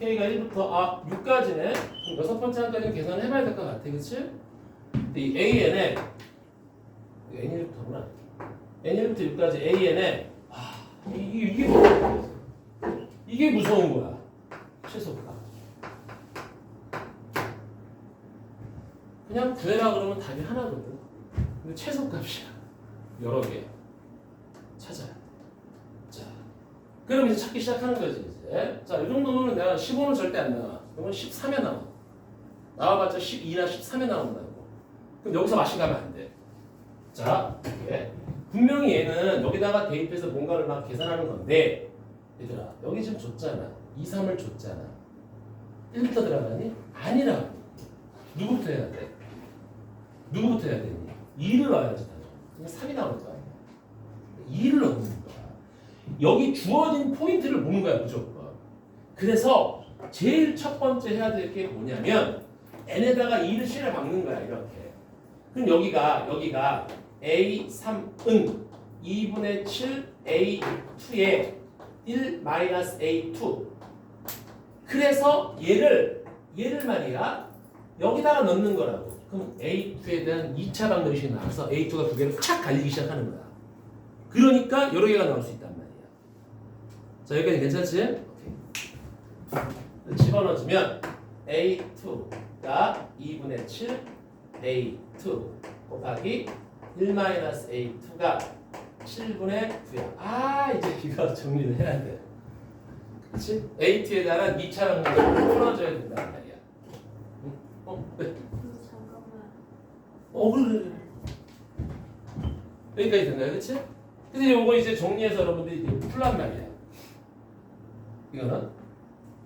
K가 1부터 6까지네. 그럼 여섯 번째 한까지는 계산을 해봐야 될 것 같아. 그치? 근데 이 AN에 N1부터구나. N1부터 6까지 AN에 이게 뭐야? 이게 무서운 거야. 최소값. 그냥 구해라 그러면 답이 하나거든. 근데 최소값이야. 여러 개 찾아야 돼. 자, 그럼 이제 찾기 시작하는 거지 이제. 자, 이 정도면 내가 15는 절대 안 나와. 그러면 13에 나와. 나와봤자 12나 13에 나온다고. 그럼 여기서 마신 가면 안 돼. 자, 이게 분명히 얘는 여기다가 대입해서 뭔가를 막 계산하는 건데, 얘들아, 여기 지금 줬잖아. 2, 3을 줬잖아. 1부터 들어가니? 아니라고. 누구부터 해야 돼? 누구부터 해야 되니? 2를 넣어야지. 그냥 3이 나올 거 아니야. 2를 넣는 거야. 여기 주어진 포인트를 보는 거야, 무조건. 그래서 제일 첫 번째 해야 될 게 뭐냐면 n에다가 2를 실어 박는 거야, 이렇게. 그럼 여기가 a3은 2분의 7 a2에 1 마이너스 a2. 그래서 얘를 말이야 여기다가 넣는 거라고. 그럼 a2에 대한 2차 방정식이 나와서 a2가 두 개를 착 갈리기 시작하는 거야. 그러니까 여러 개가 나올 수 있단 말이야. 자, 여기까지 괜찮지? 오케이. 집어넣어주면 a2가 2분의 7 a2 곱하기 1 마이너스 a2가 7분의 9야. 아, 이제 이거 정리를 해야 돼. 그렇지? a2에 대한 2차 방정식을 풀어줘야 된단 말이야. 네. 잠깐만. 그래. 여기까지 됐나요? 그치? 근데 요거 이제 정리해서 여러분들이 이제 풀란 말이야. 이거는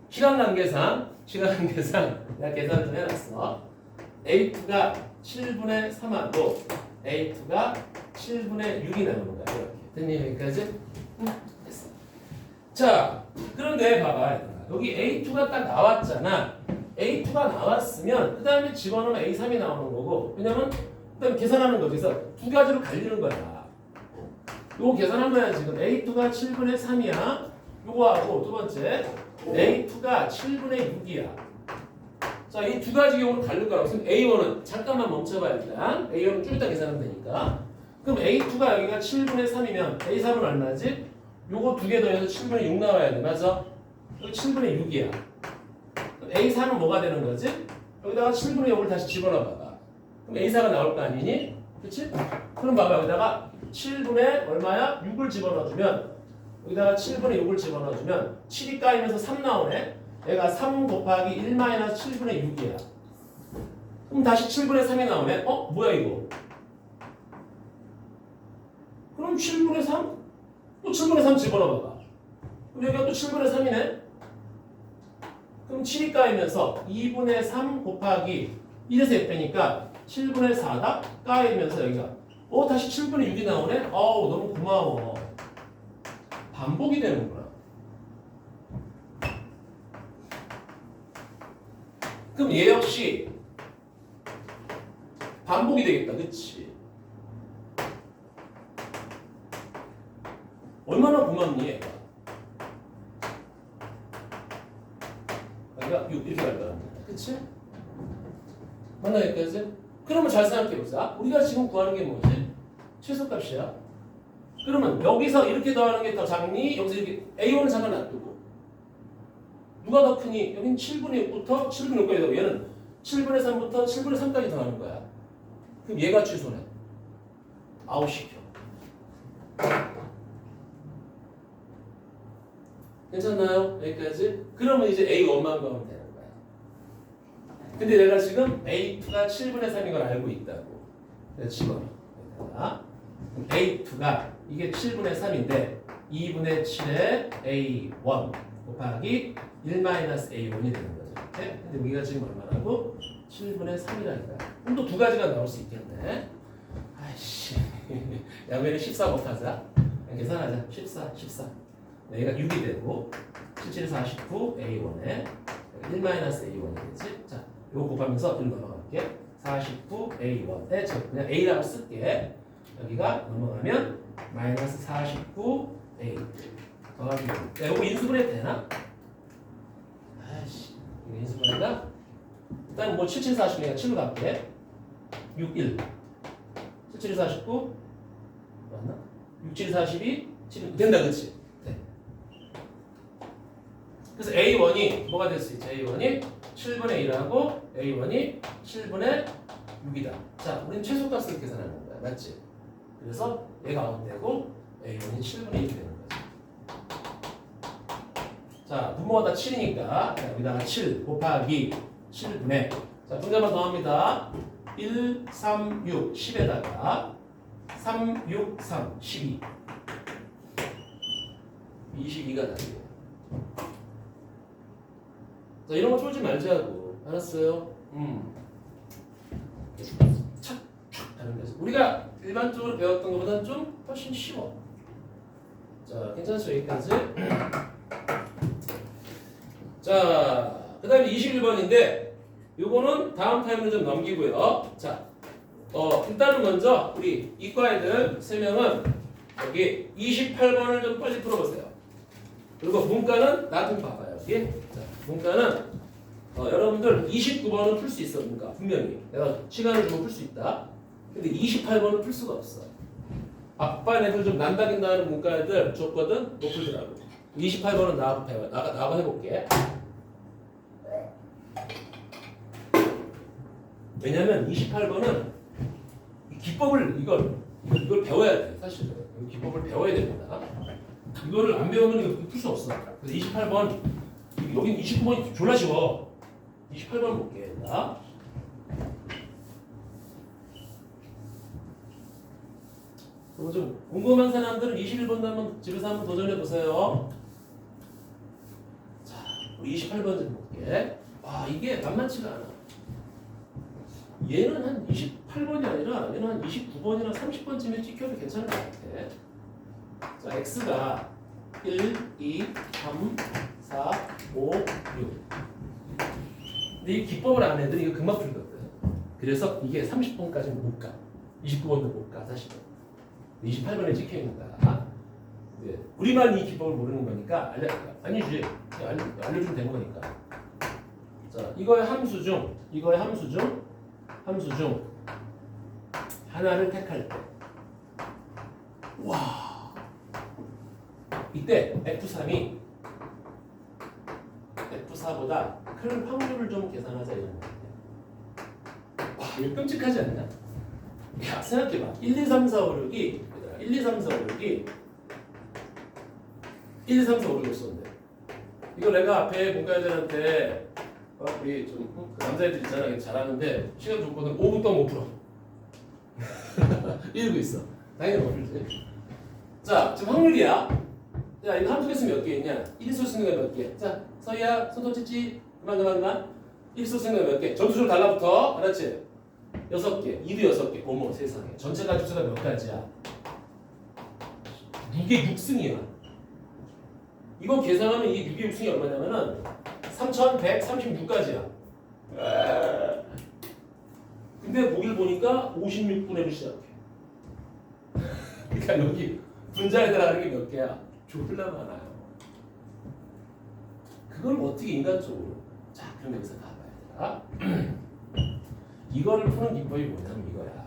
시간 단계상 내가 계산을 좀 해놨어. A2가 7분의 3하고 A2가 7분의 6이 나오는 거야. 이렇게. 됐니? 여기까지? 응. 됐어. 자, 그런데 봐봐. 여기 A2가 딱 나왔잖아. A2가 나왔으면 그 다음에 집어넣으면 A3이 나오는 거고, 왜냐면 그 다음에 계산하는 거지. 그래서 두 가지로 갈리는 거야. 요거 계산한 거야. 지금 A2가 7분의 3이야. 요거하고 두 번째 A2가 7분의 6이야. 자, 이 두 가지 경우로 갈릴 거라고. 그럼 A1은 잠깐만 멈춰봐 일단. A1은 좀 이따 계산하면 되니까. 그럼 A2가 여기가 7분의 3이면 A3은 얼마지? 요거 두 개 더해서 7분의 6 나와야 돼. 맞아? 여기 7분의 6이야. A4는 뭐가 되는 거지? 여기다가 7분의 6을 다시 집어넣어 봐봐. 그럼 A4가 나올 거 아니니? 그치? 그럼 봐봐. 여기다가 7분의 얼마야? 6을 집어넣어주면, 여기다가 7분의 6을 집어넣어주면 7이 까이면서 3 나오네? 얘가 3 곱하기 1 마이너스 7분의 6이야. 그럼 다시 7분의 3이 나오네? 뭐야 이거? 그럼 7분의 3? 또 7분의 3 집어넣어봐. 그럼 여기가 또 7분의 3이네? 그럼 7이 까이면서 2분의 3 곱하기 1에서 F니까 7분의 4가 까이면서 여기가 다시 7분의 6이 나오네? 너무 고마워. 반복이 되는구나. 그럼 얘 역시 반복이 되겠다. 그치? 얼마나 고맙니 얘가? 여기가 6 이렇게 갈 거야. 그치? 맞나 여기까지? 그러면 잘 생각해보자. 우리가 지금 구하는 게 뭐지? 최소값이야. 그러면 여기서 이렇게 더하는 게 더 작니? 여기서 이렇게 A1은 잠깐 놔두고 누가 더 크니? 여긴 7분의 6부터 7분의 6까지 얘는 7분의 3부터 7분의 3까지 더하는 거야. 그럼 얘가 취소네. 아웃시켜. 괜찮나요? 여기까지? 그러면 이제 A1만 구하면 되는 거야. 근데 내가 지금 A2가 7분의 3인 걸 알고 있다고. 그래서 집어넣어. A2가 이게 7분의 3인데 2분의 7에 A1 곱하기 1-A1이 되는 거죠. 이렇게. 근데 우리가 지금 얼마라고? 7분의 3이라니까. 그럼 또 두 가지가 나올 수 있겠네. 아이씨. 양면에 14 곱하자. 계산하자. 14. 여기가 6이 되고 77, 49 A1에 1-A1이 되지. 자, 이거 곱하면서 뒤로 넘어갈게. 49 A1에 저 그냥 A라고 쓸게. 여기가 넘어가면 마이너스 49 A 더하기 6. 야, 이거 인수분해 되나? 아이씨, 이거 인수분해가? 일단 뭐 77, 49니까 7로 갈게. 6, 1. 77, 49 맞나? 6, 7, 42 7 된다, 그치? 그래서 A1이 뭐가 될 수 있죠? A1이 7분의 1하고 A1이 7분의 6이다. 자, 우리는 최소값을 계산하는 거야. 맞지? 그래서 얘가 아웃되고 A1이 7분의 1이 되는 거지. 자, 분모가 다 7이니까 여기다가 7 곱하기 7분의 자, 분자만 더합니다. 1, 3, 6, 10에다가 3, 6, 3, 12 22가 답이에요. 자, 이런 거 쫄지 말자고. 알았어요? 착 하는 거죠. 우리가 일반적으로 배웠던 것보다는 좀 훨씬 쉬워. 자, 괜찮죠? 여기까지. 자, 그 다음에 21번인데 요거는 다음 타임으로 좀 넘기고요. 자, 일단은 먼저 우리 이과 애들 3명은 여기 28번을 좀 빨리 풀어보세요. 그리고 문과는 나 좀 봐봐요. 여기. 자, 문과는 여러분들 29번은 풀 수 있어. 문과 분명히 내가 시간을 주면 풀 수 있다. 근데 28번은 풀 수가 없어. 아빠 애들 좀 난다긴다 하는 문과 애들 줬거든? 못 풀더라고. 28번은 나가 해볼게. 왜냐면 28번은 기법을 이걸 배워야 돼. 사실은 이 기법을 배워야 됩니다. 이거를 안 배우면 이거 풀 수 없어. 그래서 28번 여긴 29번이 졸라 쉬워. 28번 볼게. 자. 그리고 좀 궁금한 사람들은 21번도 한번 집에서 한번 도전해 보세요. 자, 우리 28번 좀 볼게. 와, 이게 만만치가 않아. 얘는 한 28번이 아니라 얘는 한 29번이나 30번쯤에 찍혀도 괜찮을 것 같아. 자, x가 1, 2, 3, 4, 5, 6. 근데 이 기법을 안 해도 이거 금방 풀거든. 그래서 이게 30번까지는 못 가. 29번도 못 가, 사실은. 28번에 찍혀 있는 거야. 네. 우리만 이 기법을 모르는 거니까 아니지. 알려주면 되는 거니까. 자, 이거의 함수 중 하나를 택할 때, 와, 이때 F3이 F4보다 큰 확률을 좀 계산하자 이런 거예요. 와, 이거 끔찍하지 않냐? 야, 생각해봐. 1, 2, 3, 4, 5, 6이 1, 2, 3, 4, 5, 6이 1, 2, 3, 4, 5, 6을 썼는데 이거 내가 앞에 문과애들한테 우리 좀 남자애들 있잖아, 잘하는데 시간 줬거든. 5분 동안 못 풀어. 이러고 있어. 당연히 못 풀지. 자, 지금 확률이야. 자, 이거 함수 개수 몇 개 있냐? 1일 수 있는 거 몇 개? 자, 서희야, 손톱 찢지. 그만. 1일 수 있는 거 몇 개? 점수 좀 달라붙어. 알았지? 6개. 2도 6개. 어머, 세상에. 전체 가지수가 몇 가지야? 이게 6승이야. 이거 계산하면 이 6의 6승이 얼마냐면은 3136가지야. 근데 보기를 보니까 56분의 1을 시작해. 그러니까 여기 분자에 들어가는 게 몇 개야? 졸라 많아요. 그걸 어떻게 인간적으로? 자, 그럼 여기서 가봐야 돼. 이거를 푸는 기법이 뭐냐면 이거야.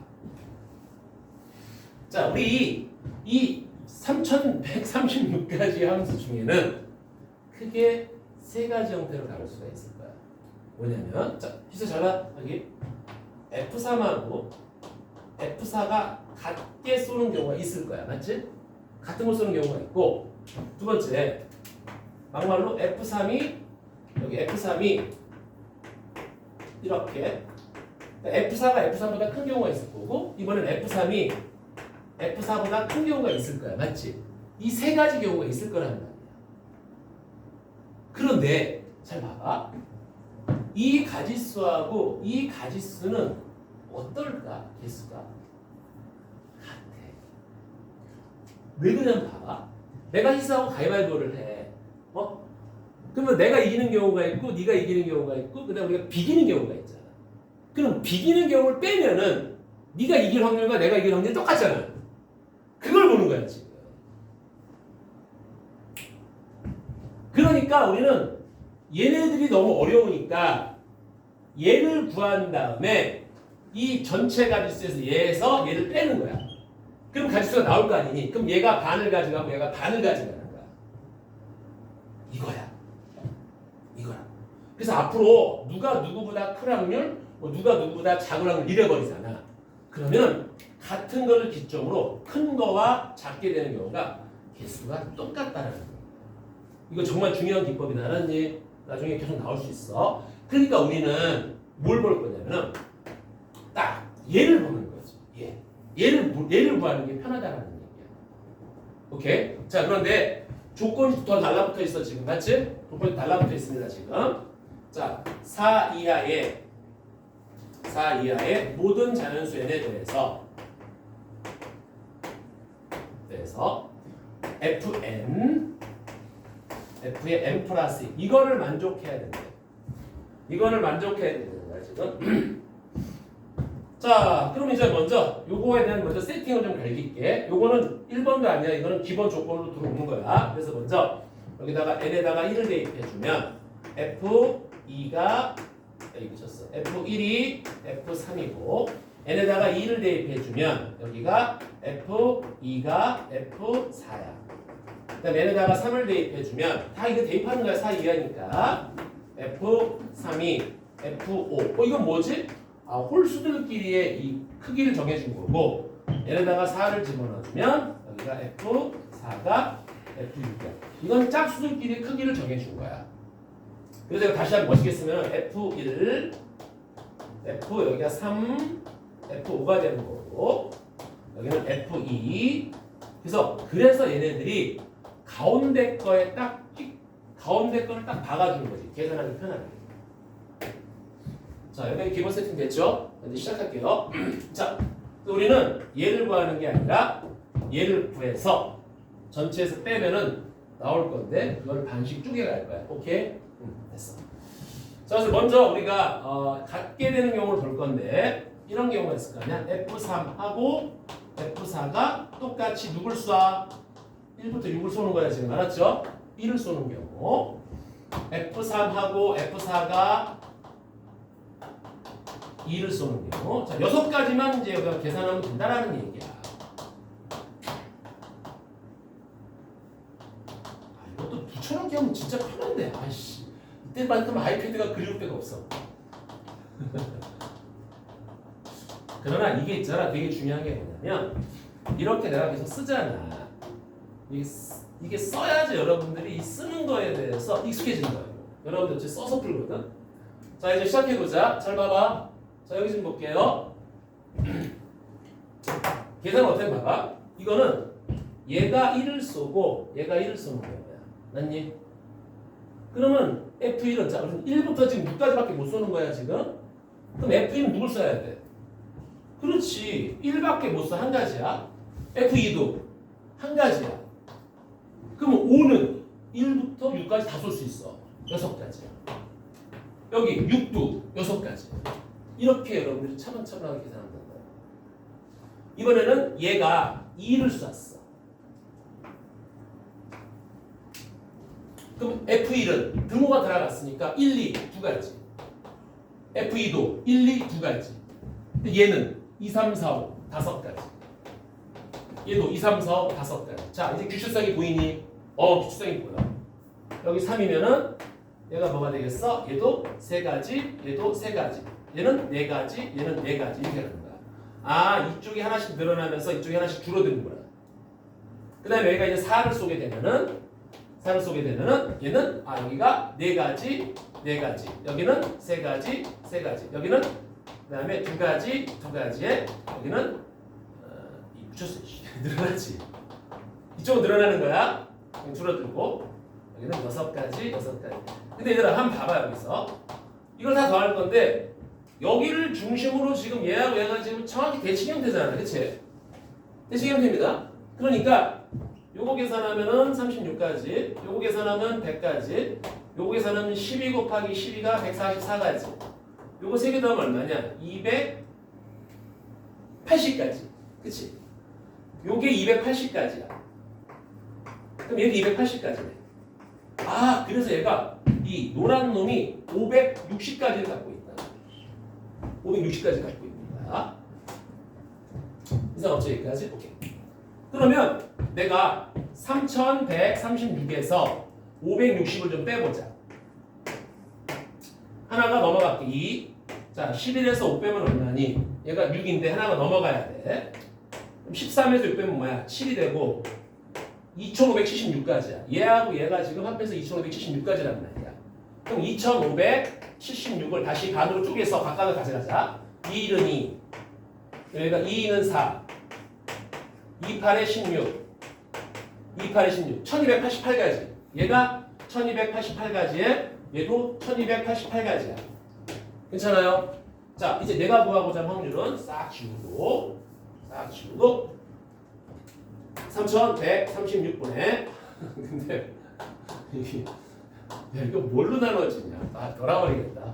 자, 우리 이 3136가지 함수 중에는 크게 3가지 형태로 다룰 수가 있을 거야. 뭐냐면, 자, 희수 잘 봐. 여기 F3하고 F4가 같게 쏘는 경우가 있을 거야. 맞지? 같은 걸 쏘는 경우가 있고, 두 번째, 막말로 F3이 이렇게 F4가 F3보다 큰 경우가 있을 거고, 이번엔 F3이 F4보다 큰 경우가 있을 거야. 맞지? 이 3가지 경우가 있을 거라는 말이야. 그런데 잘 봐봐. 이 가지수하고 이 가지수는 어떨까? 개수가 같아. 왜 그냥 봐봐. 내가 희수하고 가위바위보를 해. 그러면 내가 이기는 경우가 있고 네가 이기는 경우가 있고 그다음에 우리가 비기는 경우가 있잖아. 그럼 비기는 경우를 빼면은 네가 이길 확률과 내가 이길 확률이 똑같잖아. 그걸 보는 거야 지금. 그러니까 우리는 얘네들이 너무 어려우니까 얘를 구한 다음에 이 전체 가지수에서 얘를 빼는 거야. 그럼 가지수가 나올 거 아니니? 그럼 얘가 반을 가져가고 얘가 반을 가져가는 거야. 이거야. 그래서 앞으로 누가 누구보다 큰 확률, 뭐 누가 누구보다 작은 확률 이래버리잖아. 그러면 같은 거를 기점으로 큰 거와 작게 되는 경우가 개수가 똑같다는 거야. 이거 정말 중요한 기법이다. 알았니? 나중에 계속 나올 수 있어. 그러니까 우리는 뭘 볼 거냐면은 딱 얘를 보는 거지. 얘를 구하는 게 편하다라는 얘기야. 오케이? 자, 그런데 조건이 더 달라붙어 있어 지금, 맞지? 조건이 달라붙어 있습니다 지금. 자, 4 이하의 모든 자연수 n에 대해서 f의 n 플러스 이거를 만족해야 된대. 이거를 만족해야 되는 거야 지금. 자, 그럼 이제 먼저 요거에 대한 먼저 세팅을 좀 갈길게. 요거는 1번도 아니야. 이거는 기본 조건으로 들어오는 거야. 그래서 먼저 여기다가 n에다가 1을 대입해 주면 f2가 여기 붙였어. f1이 f3이고 n에다가 2를 대입해 주면 여기가 f2가 f4야. 그다음에 n에다가 3을 대입해 주면 다 이거 대입하는 거야. 4 이하니까 f3이 f5. 이건 뭐지? 홀수들끼리의 이 크기를 정해준 거고 n에다가 4를 집어넣어주면 여기가 f4가 f6이야. 이건 짝수들끼리 크기를 정해준 거야. 그래서 제가 다시 한번 멋있게 쓰면 f1, f 여기가 3, f5가 되는 거고 여기는 f2. 그래서 얘네들이 가운데 거를 딱 박아주는 거지. 계산하기 편하게. 자, 여기 기본 세팅 됐죠? 이제 시작할게요. 자, 우리는 얘를 구하는 게 아니라 얘를 구해서 전체에서 빼면은 나올 건데 그걸 반씩 쪼개갈 거야. 오케이? 됐어. 자, 그래서 먼저 우리가 같게 되는 경우를 볼 건데 이런 경우가 있을 거 아니야? F3하고 F4가 똑같이 누굴 쏴? 1부터 6을 쏘는 거야 지금. 알았죠? 1을 쏘는 경우 F3하고 F4가 2를 쏘는 경우. 자, 6가지만 이제 여기가 계산하면 된다라는 얘기야. 이것도 붙여넣기 하면 진짜 편한데. 아이씨. 이때만큼 아이패드가 그리울 데가 없어. 그러나 이게 있잖아. 되게 중요한 게 뭐냐면 이렇게 내가 계속 쓰잖아. 이게 써야지 여러분들이 이 쓰는 거에 대해서 익숙해지는 거예요. 여러분들 이제 써서 풀거든. 자, 이제 시작해보자. 잘 봐봐. 자, 여기 좀 볼게요. 계산 어떻게 봐봐? 이거는 얘가 1을 쏘고 얘가 1을 쏘는 거야. 맞니? 그러면 F1은 자, 1부터 지금 6까지밖에 못 쏘는 거야 지금. 그럼 F1은 누굴 써야 돼? 그렇지. 1밖에 못 써. 한 가지야. F2도 한 가지야. 그럼 5는 1부터 6까지 다 쏠 수 있어. 6가지야. 여기 6도 6가지. 이렇게 여러분들이 차분차분하게 계산한단 말이야. 이번에는 얘가 2를 쐈어. 그럼 F1은 등호가 들어갔으니까 1, 2 두 가지. F2도 1, 2 두 가지. 근데 얘는 2, 3, 4, 5 다섯 가지. 얘도 2, 3, 4, 5 다섯 가지. 자, 이제 규칙성이 보이니? 규칙성이 보여. 여기 3이면은 얘가 뭐가 되겠어? 얘도 3가지, 얘도 3가지. 얘는 4가지, 얘는 4가지. 이렇게 하는 거야. 이쪽이 하나씩 늘어나면서 이쪽이 하나씩 줄어드는구나. 그 다음에 여기가 이제 4를 쏘게 되면은 얘는 여기가 4가지, 4가지. 여기는 3가지, 3가지. 여기는 그 다음에 2가지, 2가지에 여기는 붙였어. 늘어나지. 이쪽은 늘어나는 거야. 줄어들고 여기는 6가지, 6가지. 근데 얘들아 한번 봐봐. 여기서 이걸 다 더할 건데 여기를 중심으로 지금 얘하고 얘가 지금 정확히 대칭 형태잖아. 그치? 대칭 형태입니다. 그러니까 요거 계산하면은 36가지, 요거 계산하면 100가지, 요거 계산하면 12 곱하기 12가 144가지. 요거 3개 더하면 얼마냐? 280가지. 그치? 요게 280가지야. 그럼 얘도 280가지네. 그래서 얘가 이 노란 놈이 560가지를 갖고 있다. 560가지 갖고 있다. 이상 없죠? 여기까지? 오케이. 그러면 내가 3136에서 560을 좀 빼보자. 하나가 넘어갈게 2. 자 11에서 5 빼면 얼마니? 얘가 6인데 하나가 넘어가야 돼. 그럼 13에서 6 빼면 뭐야? 7이 되고 2576까지야. 얘하고 얘가 지금 합해서 2576까지란 말이야. 그럼 2576을 다시 반으로 쪼개서 각각을 가져가자. 2, 1은 2. 여기가 2, 2는 4. 2, 8에 16. 2, 8에 16. 1288가지. 얘가 1288가지에 얘도 1288가지야. 괜찮아요? 자, 이제 내가 구하고자 하는 확률은 싹 지우고 3136분에 근데 야, 이거 뭘로 나눠지냐? 아, 돌아버리겠다.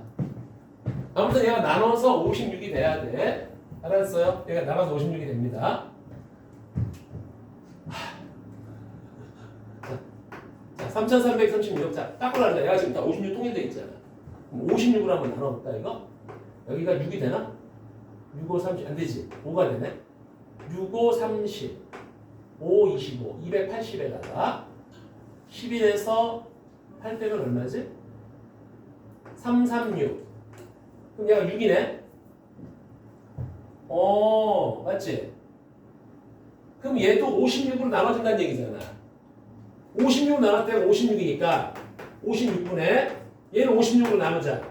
아무튼 얘가 나눠서 56이 돼야 돼. 알았어요? 얘가 나눠서 56이 됩니다. 자, 3336. 자, 깎으라. 얘가 지금 다 56 통일돼 있잖아. 그럼 56으로 한번 나눠볼까, 이거? 여기가 6이 되나? 6, 5, 30. 안 되지. 5가 되네. 6, 5, 30. 5, 25. 280에다가 11에서 8 빼면 얼마지? 336. 그럼 얘가 6이네? 맞지? 그럼 얘도 56으로 나눠진다는 얘기잖아. 56으로 나눴다면 56이니까 56분에 얘는 56으로 나누자.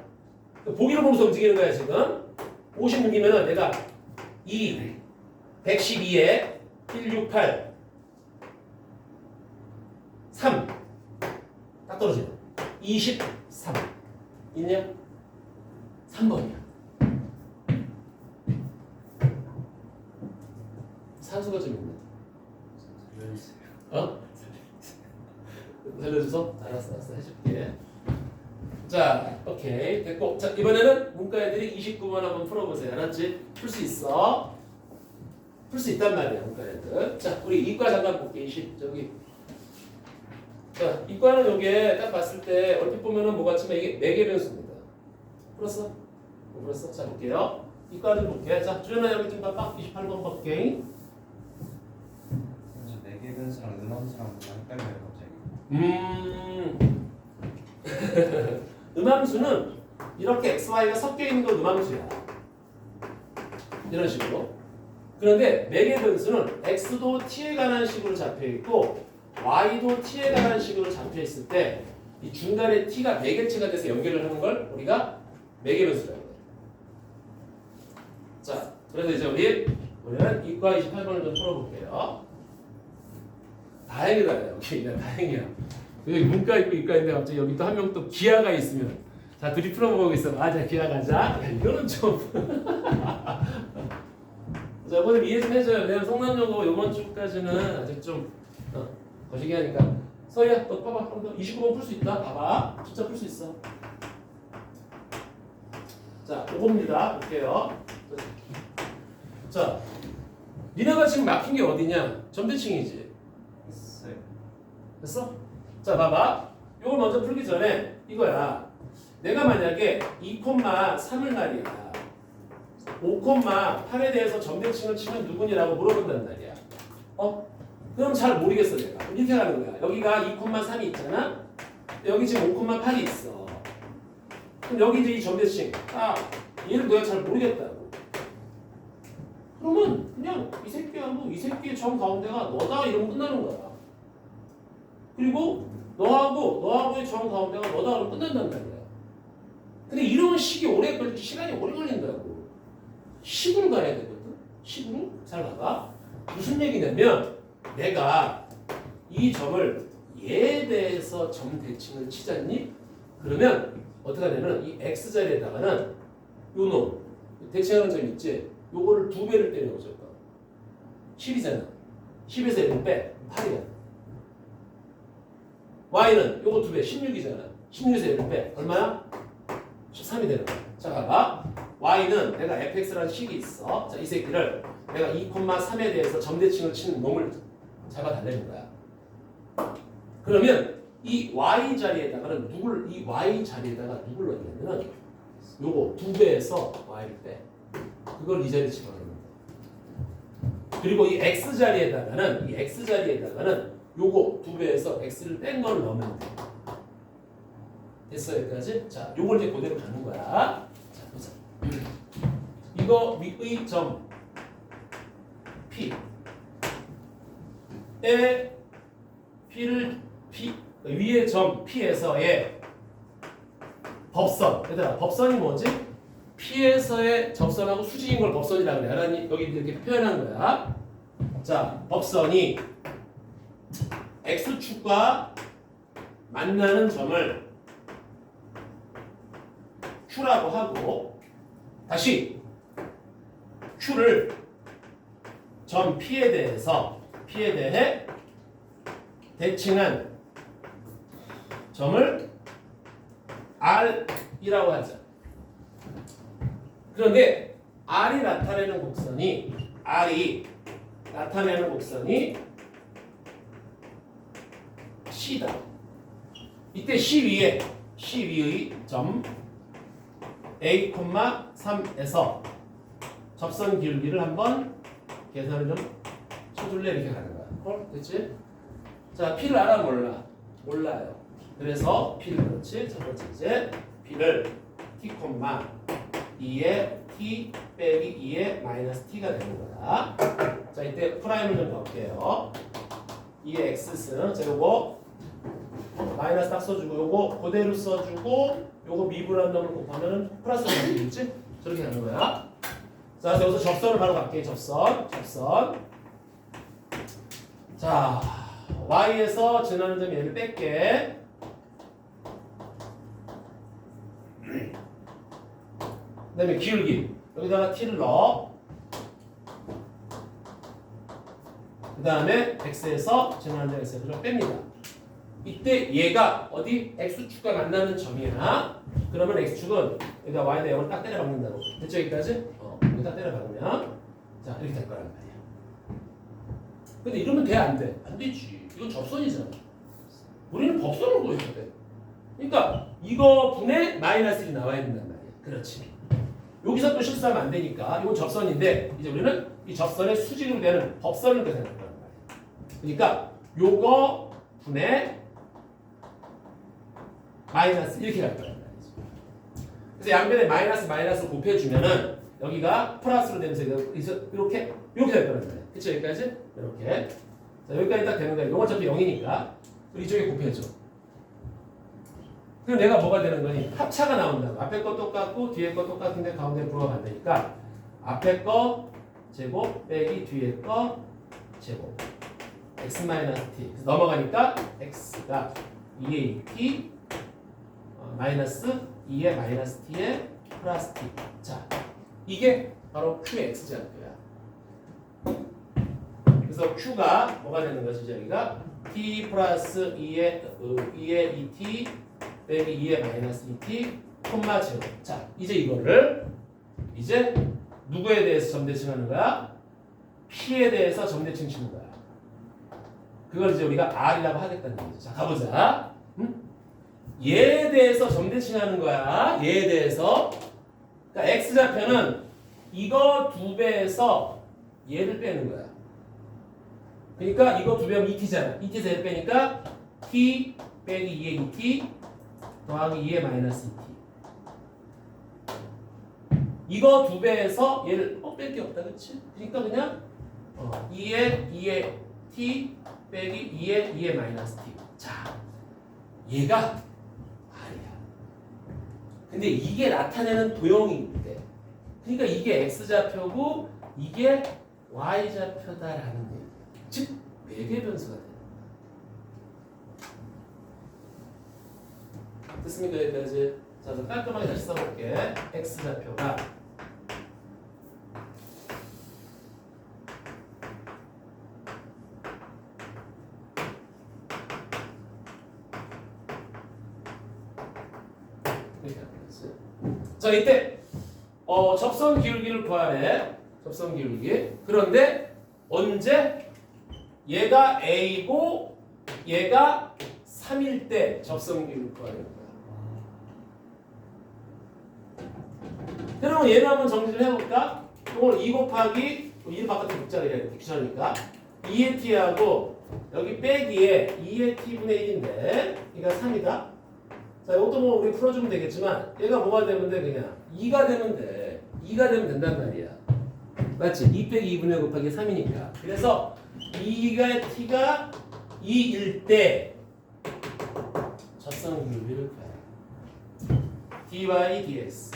보기를 보면서 움직이는 거야 지금. 56이면은 얘가 2, 112에 168, 3. 딱 떨어지네. 23. 있냐? 3번이야. 산수가 좀 있네. 어? 살려줘서? 알았어 해줄게. 자, 오케이 됐고. 자, 이번에는 문과 애들이 29번 한번 풀어보세요. 알았지? 풀 수 있어. 풀 수 있단 말이야 문과 애들. 자, 우리 이과 잠깐 볼게. 저기. 자, 이과는 요게 딱 봤을 때 얼핏 보면은 뭐 같지만 이게 매개 변수입니다. 풀었어? 못 풀었어? 자, 볼게요. 이과를 볼게. 자, 주연아 여기 좀 봐봐. 28번 볼게. 그래서 네개 변수랑 음함수랑 뭔가 헷갈려요 갑자기. 음함수는 이렇게 xy가 섞여 있는 건 음함수야. 이런 식으로. 그런데 매개 변수는 x도 t에 관한 식으로 잡혀 있고 y도 t에 관한 식으로 잡혀 있을 때 이 중간에 t가 매개체가 돼서 연결을 하는 걸 우리가 매개 변수라고 해요. 자, 그래서 이제 우리는 이과 28번을 좀 풀어볼게요. 다행이다. 여기 다행이야. 여기 문과 있고 이과 있는데 갑자기 여기 또 한 명 또 기아가 있으면 자 둘이 풀어보고 있어. 자 기아 가자. 야, 이거는 좀 자, 이번에 이해 좀 해줘요. 왜냐면 성남여고 이번 주까지는 아직 좀 거시기 하니까. 서희야, 너 봐봐. 그럼 너 29번 풀 수 있다. 봐봐. 진짜 풀 수 있어. 자, 5번입니다. 볼게요. 자, 니네가 지금 막힌 게 어디냐? 점대칭이지. 있어요. 됐어? 자, 봐봐. 이걸 먼저 풀기 전에 이거야. 내가 만약에 2,3을 말이야. 5,8에 대해서 점대칭을 치면 누구니라고 물어본단 말이야. 그럼 잘 모르겠어 내가. 이렇게 가는 거야. 여기가 2,3이 있잖아. 여기 지금 5,8이 있어. 그럼 여기 이제 이 점대칭. 얘를 내가 잘 모르겠다고. 그러면 그냥 이 새끼의 점 가운데가 너다 이러면 끝나는 거야. 그리고 너하고의 점 가운데가 너다 그러면 끝난단 말이야. 근데 이런 식이 오래 걸리기 시간이 오래 걸린다고. 식으로 가야 되거든. 식으로? 잘 봐봐. 무슨 얘기냐면 내가 이 점을 얘에 대해서 점 대칭을 치잖니? 그러면 어떻게 하냐면 이 x자리에다가는 요 놈 대칭하는 점 있지? 요거를 2배를 때려보자. 10이잖아. 10에서 1을 빼. 8이야. y는 요거 2배. 16이잖아. 16에서 1을 빼. 얼마야? 13이 되는 거야. 자, 봐봐. y는 내가 fx라는 식이 있어. 자, 이 새끼를 내가 2,3에 대해서 점대칭을 치는 놈을 잡아달라는 거야. 그러면 이 y 자리에다가는 이 y 자리에다가 누굴 넣냐면은 요거 2배에서 y를 빼. 그걸 이 자리에 집어넣는 거야. 그리고 이 x 자리에다가는 요거 2배에서 x를 뺀 걸 넣으면 돼. 됐어 여기까지? 자, 요걸 이제 그대로 가는 거야. 자, 보자. 이거 위의 점 P 에 P를 P 위의 점 P에서의 법선. 얘들아, 법선이 뭐지? P에서의 접선하고 수직인 걸 법선이라고 그래. 알았니? 여기 이렇게 표현한 거야. 자, 법선이 X축과 만나는 점을 Q라고 하고, 다시 Q를 점 P에 대해 대칭한 점을 R이라고 하자. 그런데 R이 나타내는 곡선이 C다. 이때 C 위의 점 A, 3에서 접선 기울기를 한번 계산을 좀 쳐줄래 이렇게 가는 거야. 됐지? 자, P를 알아 몰라? 몰라요. 그래서 P를 그렇지. 첫 번째 이제 P를 T, 2에 T 빼기 2에 마이너스 T가 되는 거야. 자, 이때 프라임을 좀 넣을게요. 2의 X승. 자, 요거 마이너스 딱 써주고 요거 그대로 써주고 요거 미분한 놈을 곱하면은 플러스 되겠지? 저렇게 하는 거야. 자, 여기서 접선을 바로 갈게요. 접선. 자, Y에서 지나는 점 얘를 뺄게. 그 다음에 기울기. 여기다가 T를 넣어. 그 다음에 X에서 지나는 점 X에서 좀 뺍니다. 이때 얘가 어디 X축과 만나는 점이야. 그러면 X축은 여기다 Y에다 0을 딱 때려 박는다고. 됐죠? 여기까지? 여기다 때려 박으면 자, 이렇게 될 거란 말이야. 근데 이러면 돼? 안 돼? 안 되지. 이건 접선이잖아. 우리는 법선을 보여줘야 돼. 그러니까 이거 분의 마이너스 1이 나와야 된단 말이야. 그렇지. 여기서 또 실수하면 안 되니까 이건 접선인데 이제 우리는 이 접선의 수직으로 되는 법선을 계산할 거란 말이야. 그러니까 요거 분의 마이너스 이렇게 갈 거란 말이지. 그래서 양변에 마이너스 곱해주면은 여기가 플러스로 되면서 이렇게 될 거란 말이야. 그쵸? 여기까지? 이렇게. 자, 여기까지 딱 되는 거야. 이건 어차피 0이니까 우리 이쪽에 곱해줘. 그럼 내가 뭐가 되는 거니? 합차가 나온다고. 앞에 거 똑같고 뒤에 거 똑같은데 가운데 부호가 안 되니까 앞에 거 제곱 빼기 뒤에 거 제곱 x-t. 그래서 넘어가니까 x가 2의 t 마이너스 2의 마이너스 t에 플러스 t. 자, 이게 바로 q의 x좌표야. 그래서 q가 뭐가 되는 거지? 여기가 t 플러스 2의 2t 빼기 2의 마이너스 2t 콤마 제곱. 자, 이제 이거를 이제 누구에 대해서 점대칭하는 거야? P에 대해서 점대칭 치는 거야. 그걸 이제 우리가 R이라고 하겠다는 거죠. 자, 가보자. 얘에 대해서 점대칭하는 거야. 얘에 대해서. 그러니까 X좌표는 이거 2배에서 얘를 빼는 거야. 그러니까 이거 2배면 2t잖아. 2t에서 얘를 빼니까 t 빼기 2의 2t 더하기 2의 마이너스 2t. 이거 2배에서 얘를 뺄 게 없다, 그렇지? 그러니까 그냥 2의 t 빼기 2의 마이너스 t. 자, 얘가 R이야. 근데 이게 나타내는 도형인데, 그러니까 이게 x좌표고 이게 y좌표다라는 거예요. 즉 매개 변수가 돼요. 됐습니까? 여기까지. 자, 저 깔끔하게 다시 써볼게. x좌표가 이렇게 하는 거지. 자, 이때 접선 기울기를 구하래. 접선 기울기. 그런데 언제 얘가 a고 얘가 3일 때 접선 기울기를 구하는 거야. 그러면 얘를 한번 정리를 해볼까? 이걸 2 곱하기 2를 바깥에 묶자 이래 귀찮으니까 2의 t하고 여기 빼기에 2의 t분의 1인데 이가 3이다. 자, 이것도 뭐 우리 풀어주면 되겠지만 얘가 뭐가 되면 돼? 그냥 2가 되면 돼. 2가 되면 된단 말이야. 맞지? 2 빼기 2분의 곱하기 3이니까. 그래서 2가 t가 2일 때 적성률 이렇게 dy dx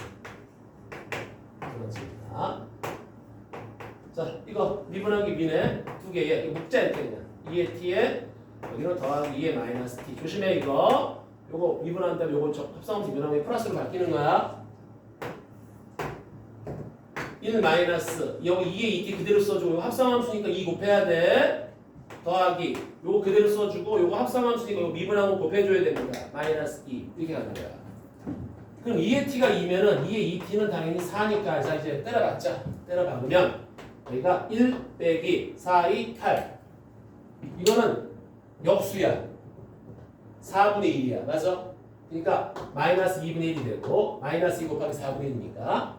그렇습니다. 자, 이거 미분하기 미네 두 개에 묶자 이렇게 그냥 2의 t에 여기는 더하기 2의 마이너스 t. 조심해 이거. 요거 미분한 다음에 요거 합성함수 미분하면 플러스로 바뀌는 거야. 1 마이너스 여기 2의 2t 그대로 써주고 요거 합성함수니까 2 곱해야 돼. 더하기 요거 그대로 써주고 요거 합성함수니까 요거 미분하고 곱해줘야 됩니다. 마이너스 2 이렇게 가는 거야. 그럼 2의 t가 2면은 2의 2t는 당연히 4니까 자 이제 때려봤자 때려박으면 여기가 1 빼기 4, 2, 8 이거는 역수야. 4분의 1이야. 맞아? 그러니까 마이너스 2분의 1이 되고 마이너스 2 곱하기 4분의 1이니까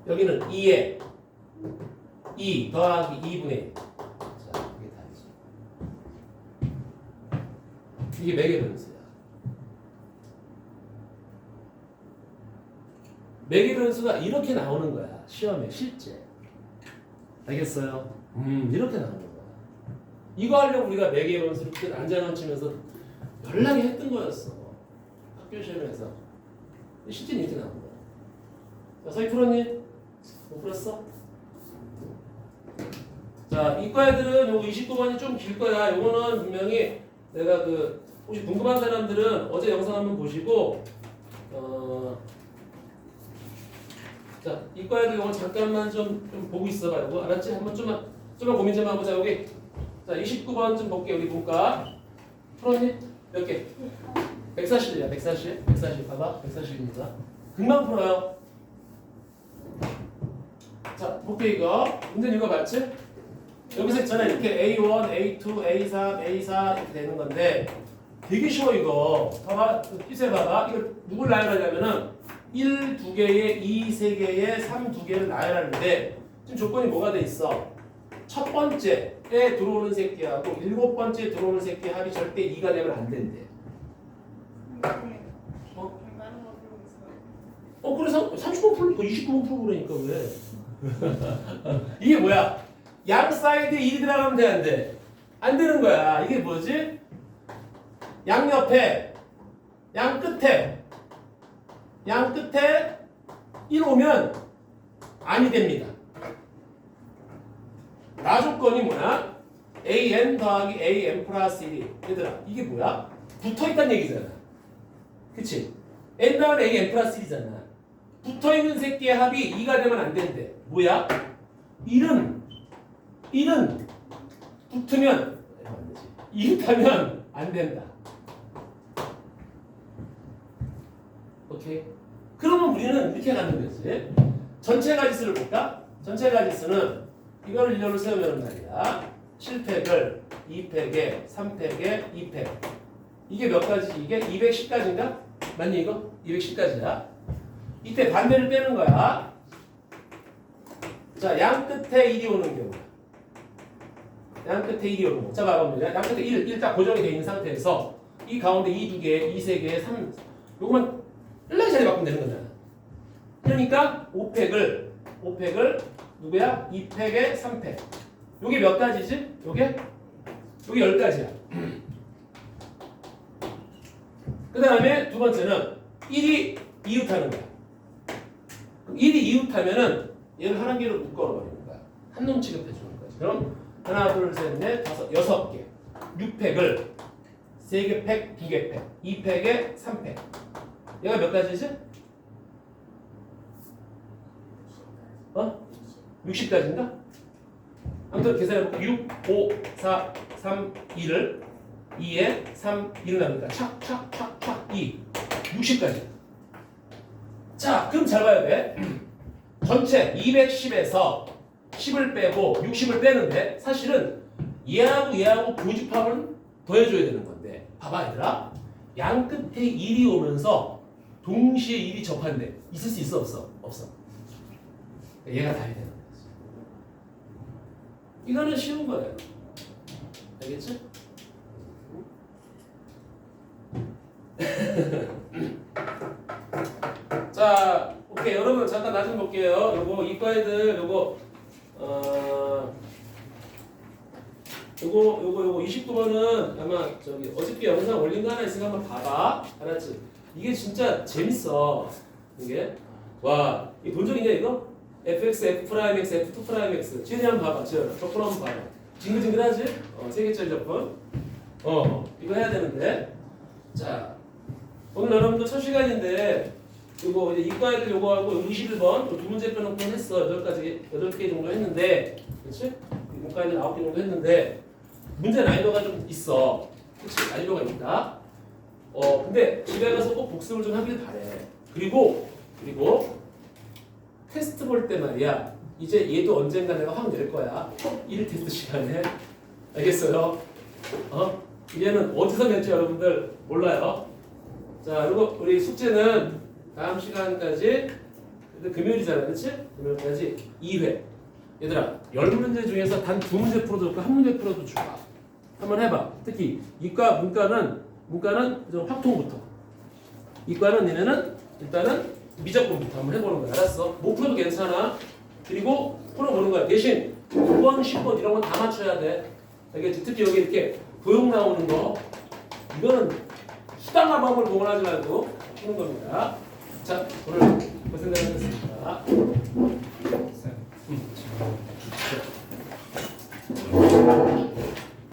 여기는 2에 2 더하기 2분의 1. 자, 이게 다르지. 이게 매개 변수야. 매개 변수가 이렇게 나오는 거야. 시험에 실제. 알겠어요? 이렇게 나오는 거야. 이거 하려고 우리가 매개 변수를 그때 앉아놓치면서 연락이 했던 거였어. 학교 시험에서. 실제 이렇게 나온 거야. 자, 서희 프로님. 못 풀었어? 자, 이과 애들은 요거 29번이 좀 길 거야. 요거는 분명히 내가 그 혹시 궁금한 사람들은 어제 영상 한번 보시고 자, 이과 애들 요거 잠깐만 좀 보고 있어봐. 요거 알았지? 한번 좀만 고민 좀 해보자. 여기 자, 29번 좀 볼게. 우리 볼까? 프로님 몇 개? 140이야. 140 봐봐. 140입니다. 금방 풀어요. 자, 볼게 이거. 문제는 이거 맞지? 여기서 있잖아. 이렇게 A1, A2, A3, A4 이렇게 되는 건데 되게 쉬워 이거. 봐봐. 피세 봐봐. 이거 누굴 나열하려면은 1, 2개에 2, 3개에 3, 2개를 나열하는데 지금 조건이 뭐가 돼 있어? 첫 번째에 들어오는 새끼하고 7번째에 들어오는 새끼 합이 절대 2가 되면 안 된대. 그래서 30번 풀고 29번 풀고 그러니까 왜? 이게 뭐야? 양 사이드에 1이 들어가면 돼, 안 돼? 안 되는 거야. 이게 뭐지? 양 옆에, 양 끝에 1 오면 아니 됩니다. 나 조건이 뭐야? AN 더하기 AM 플러스 1이. 얘들아, 이게 뭐야? 붙어있다는 얘기잖아. 그치? N 더하기 AM 플러스 1이잖아. 붙어있는 새끼의 합이 2가 되면 안 된대. 뭐야? 1은 붙으면 안 되지. 2는 안 된다. 오케이? 그러면 우리는 이렇게 가는 거지. 전체 가지수를 볼까? 전체 가지수는 이거를 일렬로 세우면 말이야. 7팩을 2팩에 3팩에 2팩. 이게 몇 가지지? 이게 210까지인가? 맞니 이거? 210까지야. 이때 반대를 빼는 거야. 자, 양 끝에 1이 오는 경우. 양 끝에 1이 오는 경우. 자, 봐봅니다. 양 끝에 1 딱 고정이 되어 있는 상태에서 이 가운데 2 2개, 2 3개, 3 요거만 1라 자리 바꾸면 되는 거잖아. 그러니까 5팩을 누구야? 2팩에 3팩. 요게 몇 가지지? 요게 10가지야. 그 다음에 두 번째는 1이 이웃하는 거야. 1이 이웃하면은 얘를 한 개로 묶어버리는 거야. 한 놈 취급해 주는 거지. 그럼 하나, 둘, 셋, 넷, 다섯, 6개. 6팩을 3개 팩, 2개 팩, 2팩에 3팩. 얘가 몇 가지지? 60가지인가? 아무튼 계산해볼까? 6, 5, 4, 3, 2를 2에 3, 2를 나누니까 착 2. 60가지. 자, 그럼 잘 봐야 돼. 전체 210에서 10을 빼고 60을 빼는데 사실은 얘하고 교집합은 더해줘야 되는 건데 봐봐 얘들아. 양 끝에 1이 오면서 동시에 1이 접한대. 있을 수 있어 없어? 없어. 얘가 다 해야 되는 거지. 이거는 쉬운 거예요. 알겠지? 나 좀 볼게요. 요거 이과 애들 요거 요거 29번은 아마 저기 어저께 영상 올린 거 하나 있으니까 한번 봐봐. 알았지? 이게 진짜 재밌어. 이게 와, 이거 본 적 있냐 이거? fx, f'x, f2'x. 지현이 한번 봐봐. 지현아, 적분 한번 봐봐. 징글징글하지? 3개짜리 적분. 이거 해야 되는데. 자, 오늘 여러분들 첫 시간인데 요거 이제 이과 애들 요거 하고 21번 두 문제 빼놓고 했어. 8개 정도 했는데, 그렇지? 이과 애들 9개 정도 했는데 문제 난이도가 좀 있어. 그렇지? 난이도가 있다. 근데 집에 가서 꼭 복습을 좀 하길 바래. 그리고 테스트 볼 때 말이야. 이제 얘도 언젠가 내가 확 낼 거야. 1 테스트 시간에. 알겠어요? 얘는 어디서 낼지 여러분들 몰라요. 자, 그리고 우리 숙제는 다음 시간까지, 근데 금요일이잖아, 그렇지? 금요일까지 2회. 얘들아, 10문제 중에서 단 2문제 풀어도 좋고 1문제 풀어도 좋아. 한번 해봐. 특히 이과, 문과는 좀 확통부터. 이과는 얘네는 일단은 미적분부터 한번 해보는 거야. 알았어? 못 풀어도 괜찮아. 그리고 풀어보는 거야. 대신 9번, 10번 이런 건 다 맞춰야 돼. 알겠지? 특히 여기 이렇게 도형 나오는 거, 이거는 수단과 방법을 동원하지 말고 푸는 겁니다. 자, 오늘 고생하셨습니다. 쌤. 지금